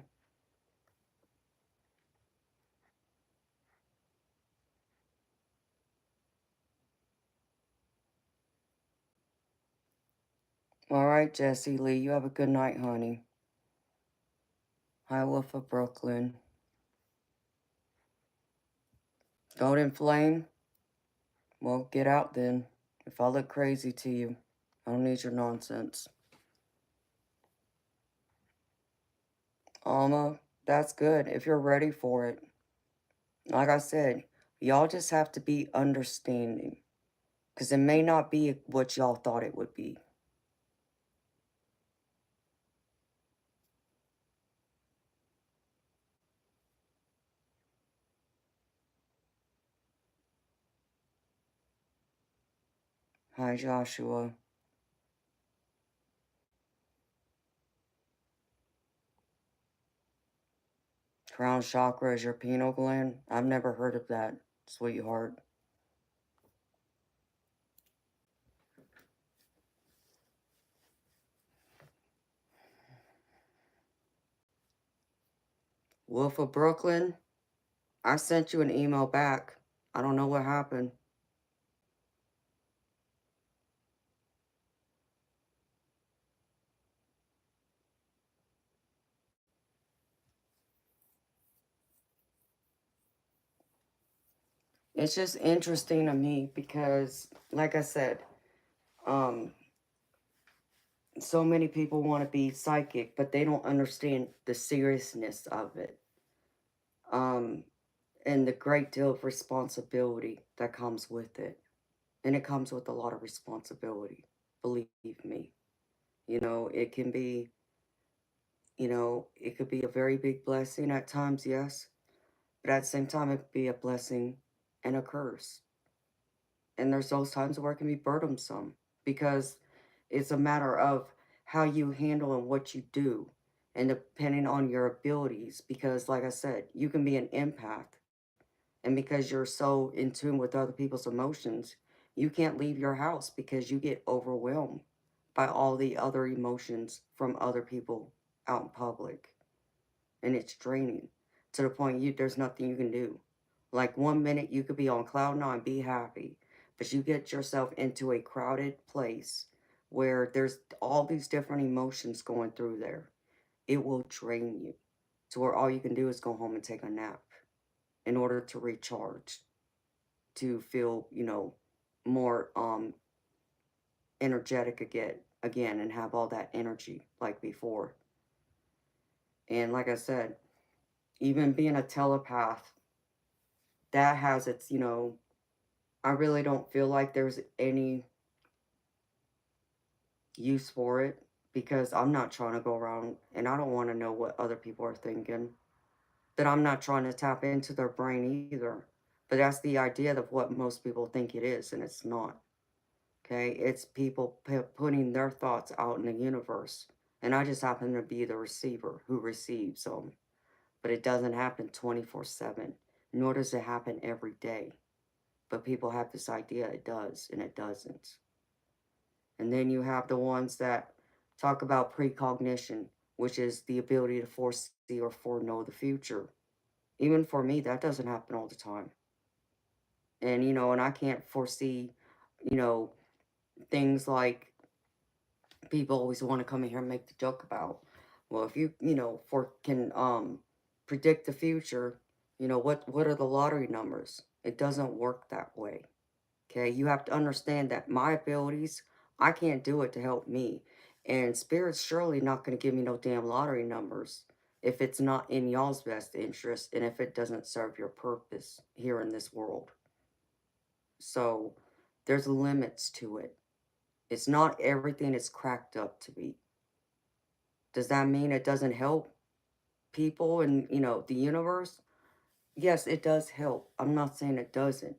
All right, Jesse Lee, you have a good night, honey. Hi, Wolf of Brooklyn. Golden Flame? Well, get out then. If I look crazy to you, I don't need your nonsense. Alma, that's good if you're ready for it. Like I said, y'all just have to be understanding, because it may not be what y'all thought it would be. Hi, Joshua. Crown chakra is your pineal gland? I've never heard of that, sweetheart. Wolf of Brooklyn? I sent you an email back. I don't know what happened. It's just interesting to me because, like I said, um, so many people want to be psychic, but they don't understand the seriousness of it, um, and the great deal of responsibility that comes with it. And it comes with a lot of responsibility, believe me. It can be, it could be a very big blessing at times, yes, but at the same time, it could be a blessing and a curse. And there's those times where it can be burdensome, because it's a matter of how you handle and what you do, and depending on your abilities. Because, like I said, you can be an empath And because you're so in tune with other people's emotions, you can't leave your house because you get overwhelmed by all the other emotions from other people out in public. And it's draining to the point there's nothing you can do. Like 1 minute you could be on cloud nine, be happy, but you get yourself into a crowded place where there's all these different emotions going through there. It will drain you to where all you can do is go home and take a nap in order to recharge, to feel, more energetic again and have all that energy like before. And like I said, even being a telepath, that has its, I really don't feel like there's any use for it because I'm not trying to go around and I don't want to know what other people are thinking. But I'm not trying to tap into their brain either. But that's the idea of what most people think it is, and it's not. Okay? It's people putting their thoughts out in the universe. And I just happen to be the receiver who receives them. But it doesn't happen 24/7, nor does it happen every day. But people have this idea it does, and it doesn't. And then you have the ones that talk about precognition, which is the ability to foresee or foreknow the future. Even for me, that doesn't happen all the time. And, and I can't foresee, you know, things like people always want to come in here and make the joke about. Well, if you, for can predict the future, what are the lottery numbers? It doesn't work that way. Okay, you have to understand that my abilities, I can't do it to help me. And Spirit's surely not going to give me no damn lottery numbers if it's not in y'all's best interest and if it doesn't serve your purpose here in this world. So there's limits to it. It's not everything it's cracked up to be. Does that mean it doesn't help people and, the universe? Yes, it does help. I'm not saying it doesn't.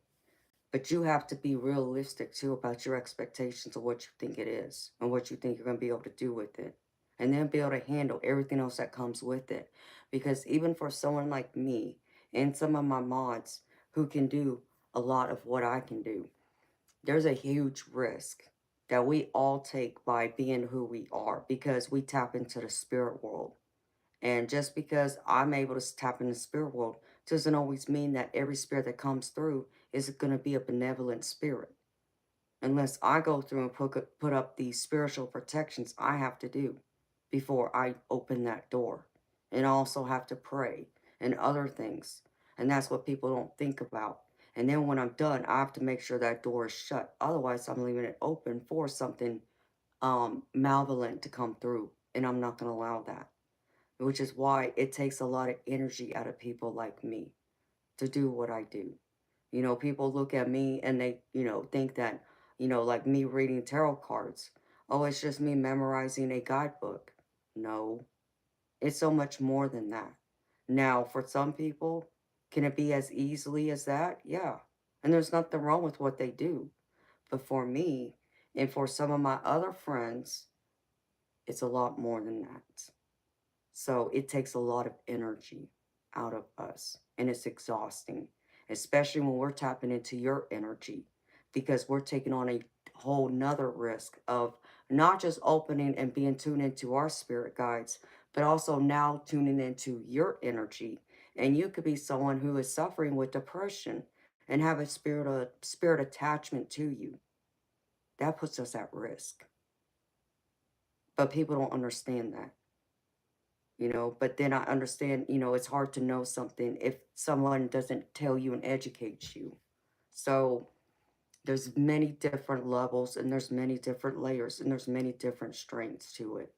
But you have to be realistic too about your expectations of what you think it is and what you think you're going to be able to do with it. And then be able to handle everything else that comes with it. Because even for someone like me and some of my mods who can do a lot of what I can do, there's a huge risk that we all take by being who we are because we tap into the spirit world. And just because I'm able to tap in the spirit world doesn't always mean that every spirit that comes through is going to be a benevolent spirit. Unless I go through and put up the spiritual protections I have to do before I open that door. And I also have to pray and other things. And that's what people don't think about. And then when I'm done, I have to make sure that door is shut. Otherwise, I'm leaving it open for something malevolent to come through. And I'm not going to allow that, which is why it takes a lot of energy out of people like me to do what I do. People look at me and they, think that, like me reading tarot cards, oh, it's just me memorizing a guidebook. No, it's so much more than that. Now, for some people, can it be as easily as that? Yeah. And there's nothing wrong with what they do. But for me and for some of my other friends, it's a lot more than that. So it takes a lot of energy out of us and it's exhausting, especially when we're tapping into your energy because we're taking on a whole nother risk of not just opening and being tuned into our spirit guides, but also now tuning into your energy. And you could be someone who is suffering with depression and have a spirit attachment to you. That puts us at risk. But people don't understand that. But then I understand, it's hard to know something if someone doesn't tell you and educate you. So there's many different levels and there's many different layers and there's many different strengths to it.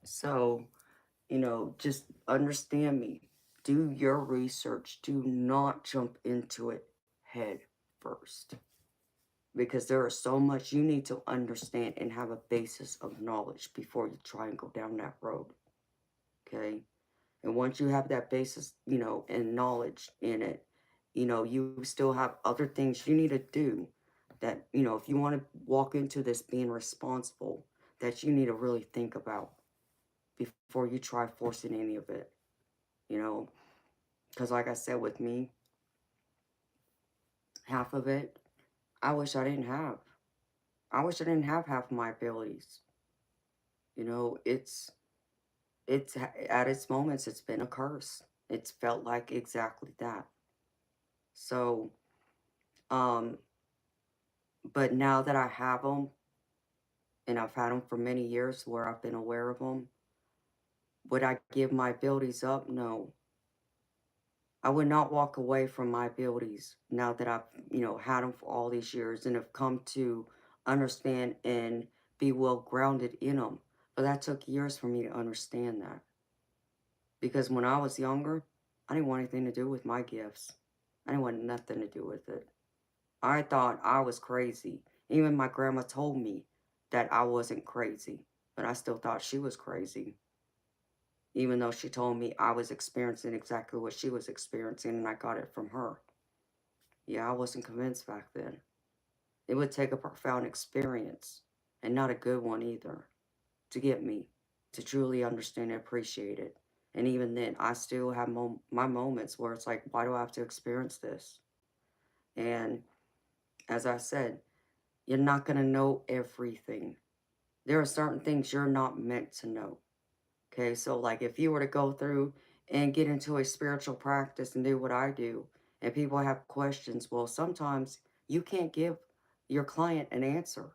So, just understand me. Do your research. Do not jump into it head first. Because there is so much you need to understand and have a basis of knowledge before you try and go down that road. Okay? And once you have that basis, and knowledge in it, you still have other things you need to do that, if you want to walk into this being responsible, that you need to really think about before you try forcing any of it. you know, because like I said, with me, half of it, I wish I didn't have. I wish I didn't have half of my abilities. You know, at its moments, it's been a curse. It's felt like exactly that. So, um, but now that I have them, and I've had them for many years where I've been aware of them, would I give my abilities up? No. I would not walk away from my abilities now that I've, had them for all these years and have come to understand and be well grounded in them. But that took years for me to understand that. Because when I was younger, I didn't want anything to do with my gifts. I didn't want nothing to do with it. I thought I was crazy. Even my grandma told me that I wasn't crazy, but I still thought she was crazy. Even though she told me I was experiencing exactly what she was experiencing and I got it from her. Yeah, I wasn't convinced back then. It would take a profound experience, and not a good one either, to get me to truly understand and appreciate it. And even then, I still have my moments where it's like, why do I have to experience this? And as I said, you're not going to know everything. There are certain things you're not meant to know. Okay, so like if you were to go through and get into a spiritual practice and do what I do, and people have questions, well, sometimes you can't give your client an answer.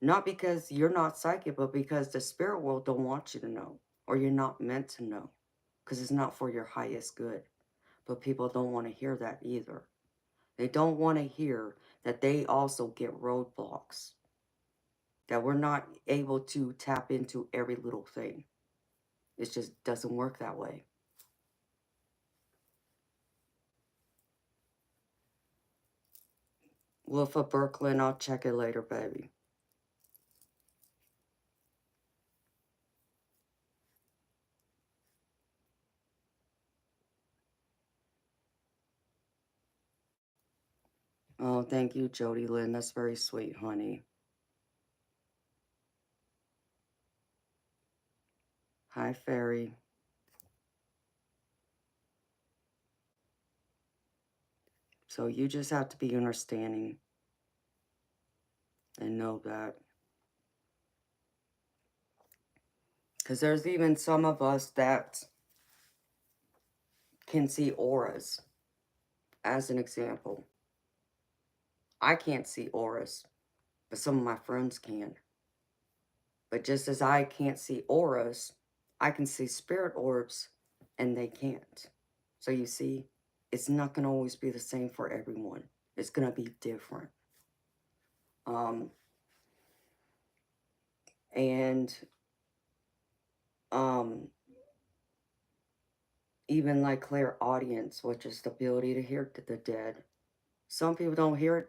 Not because you're not psychic, but because the spirit world don't want you to know, or you're not meant to know, because it's not for your highest good. But people don't want to hear that either. They don't want to hear that they also get roadblocks, that we're not able to tap into every little thing. It just doesn't work that way. Well, for Brooklyn, I'll check it later, baby. Oh, thank you, Jody Lynn. That's very sweet, honey. Hi, Fairy. So you just have to be understanding and know that. Because there's even some of us that can see auras, as an example. I can't see auras, but some of my friends can. But just as I can't see auras, I can see spirit orbs, and they can't. So you see, it's not going to always be the same for everyone. It's going to be different. Um, and um, even like clairaudience, which is the ability to hear the dead. Some people don't hear it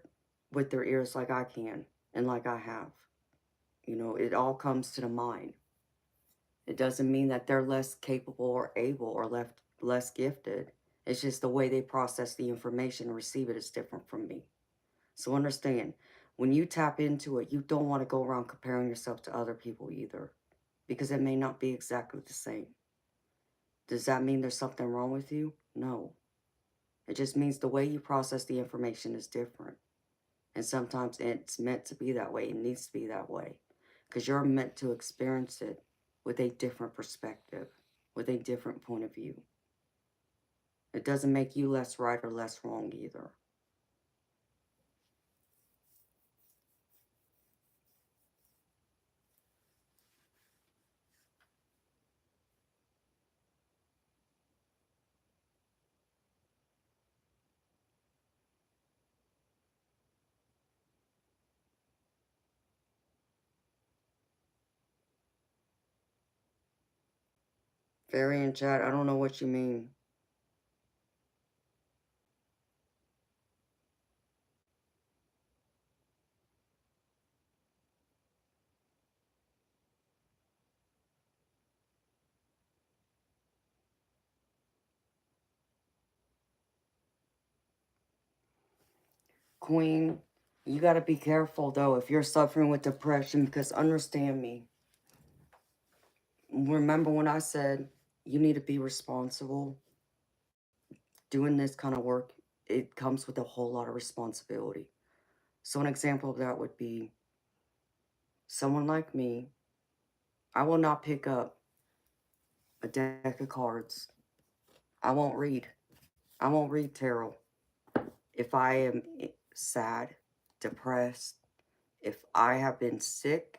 with their ears like I can and like I have. It all comes to the mind. It doesn't mean that they're less capable or able or less gifted. It's just the way they process the information and receive it is different from me. So understand, when you tap into it, you don't want to go around comparing yourself to other people either, because it may not be exactly the same. Does that mean there's something wrong with you? No. It just means the way you process the information is different. And sometimes it's meant to be that way. It needs to be that way. Because you're meant to experience it with a different perspective, with a different point of view. It doesn't make you less right or less wrong either. Fairy in chat, I don't know what you mean. Queen, you got to be careful though if you're suffering with depression, because understand me. Remember when I said You need to be responsible. Doing this kind of work, it comes with a whole lot of responsibility. So an example of that would be someone like me. I will not pick up a deck of cards. I won't read. I won't read tarot. If I am sad, depressed, if I have been sick,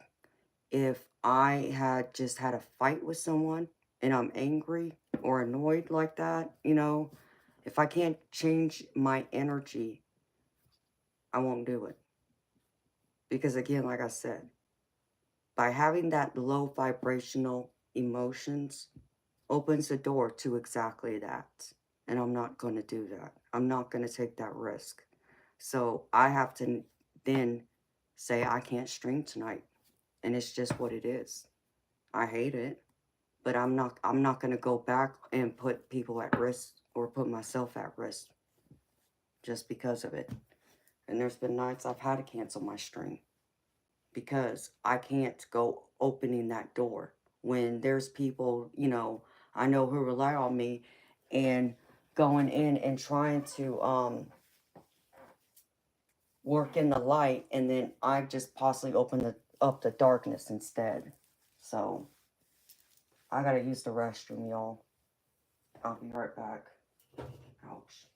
if I had just had a fight with someone and I'm angry or annoyed like that, if I can't change my energy, I won't do it. Because again, like I said, by having that low vibrational emotions opens the door to exactly that. And I'm not going to do that. I'm not going to take that risk. So I have to then say I can't stream tonight. And it's just what it is. I hate it, but I'm not going to go back and put people at risk or put myself at risk just because of it. And there's been nights I've had to cancel my stream because I can't go opening that door when there's people, I know who rely on me and going in and trying to work in the light, and then I just possibly open up the darkness instead. So I gotta use the restroom, y'all. I'll be right back. Ouch.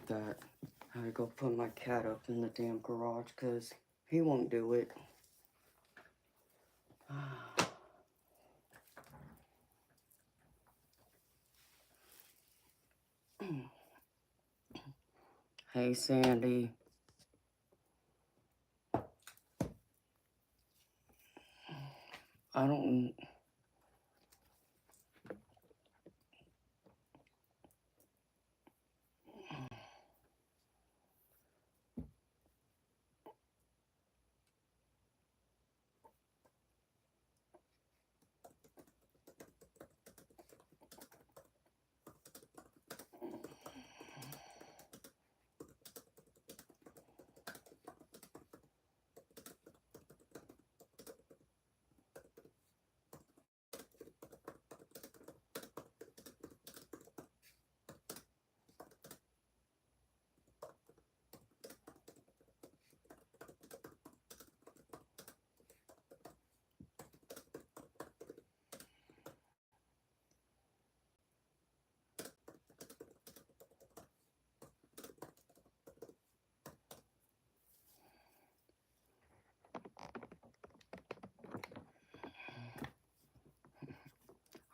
that. I gotta go put my cat up in the damn garage because he won't do it. Hey, Sandy. I don't...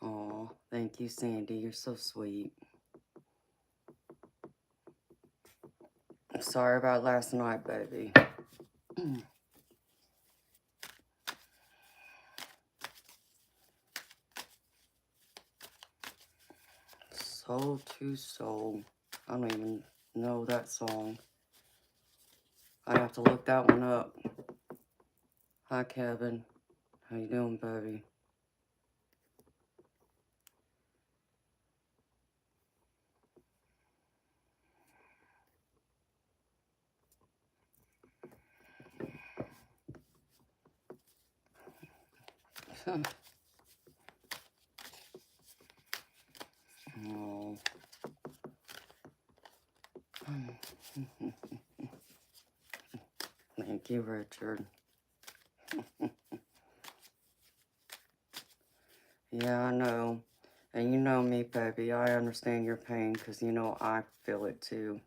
Oh, thank you, Sandy. You're so sweet. I'm sorry about last night, baby. Soul to Soul. I don't even know that song. I'd have to look that one up. Hi, Kevin. How you doing, baby? Oh. Thank you, Richard. Yeah, I know. And you know me, baby. I understand your pain because you know I feel it too.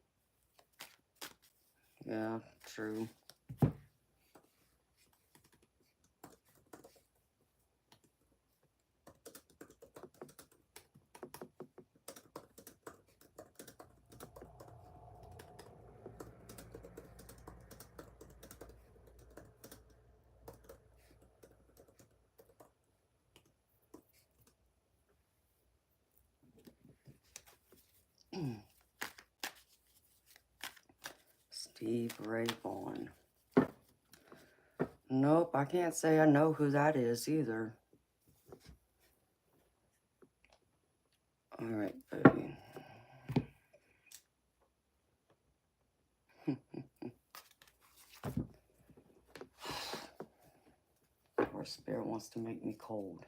Yeah, true. Steve Ray Vaughan. Nope, I can't say I know who that is either. Alright, baby. Poor spirit wants to make me cold.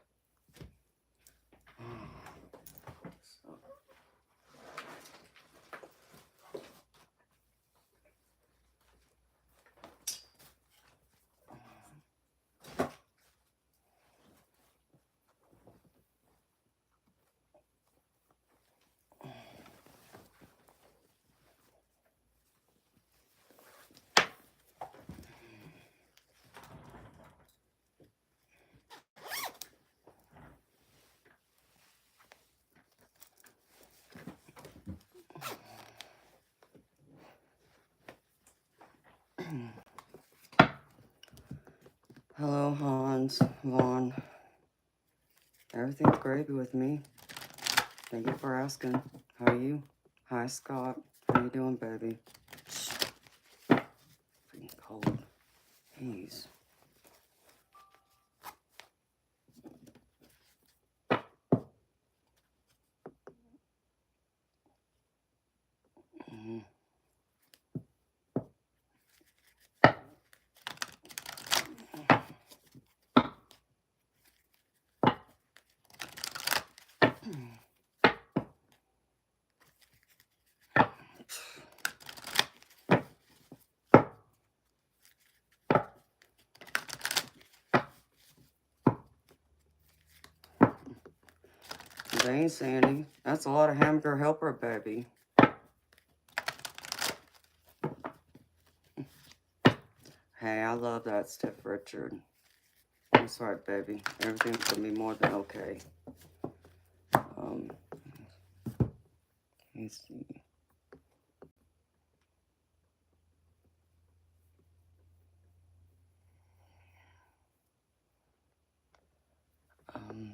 Hello, Hans, Vaughn. Everything's gravy with me. Thank you for asking. How are you? Hi, Scott. How you doing, baby? Freaking cold. Jeez. Mm. Dang, Sandy. That's a lot of hamburger helper, baby. Hey, I love that, Steph Richard. That's right, baby. Everything's gonna be more than okay. Let me see. Um,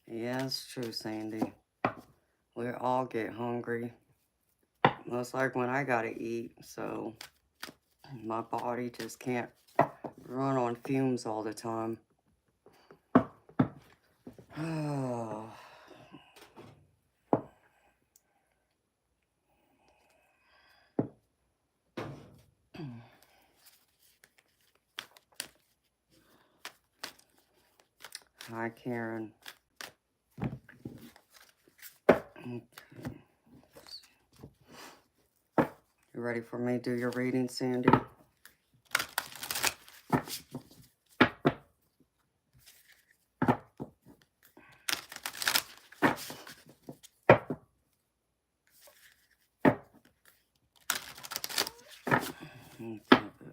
yeah, it's true, Sandy. We all get hungry. Most like when I gotta eat, so my body just can't run on fumes all the time. Hi, Karen. Okay. You ready for me to do your reading, Sandy? Okay,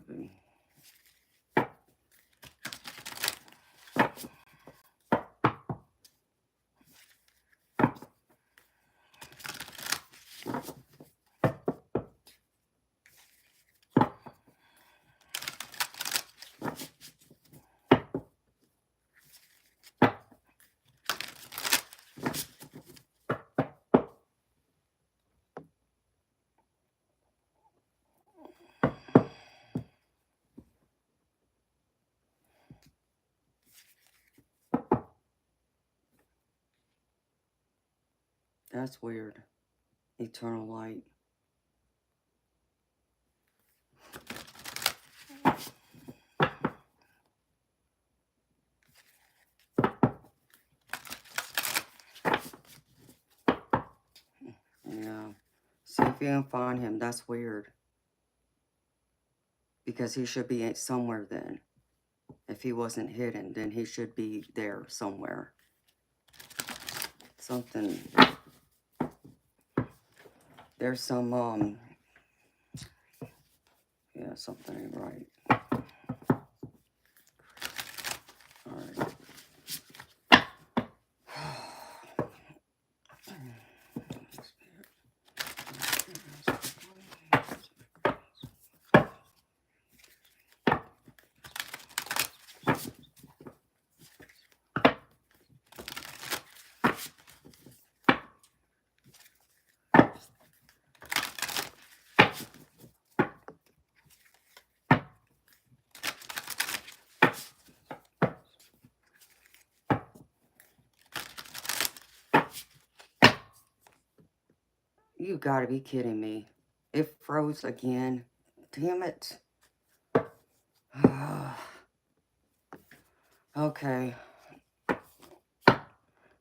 baby. That's weird. Eternal light. Yeah. See if you can find him. That's weird. Because he should be somewhere then. If he wasn't hidden, then he should be there somewhere. Something. There's some, yeah, something ain't right. Alright. You gotta be kidding me. It froze again. Damn it. Okay.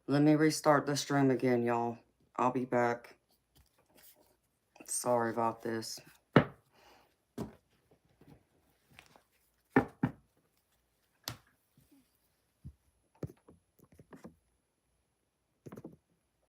Let me restart the stream again, y'all. I'll be back. Sorry about this.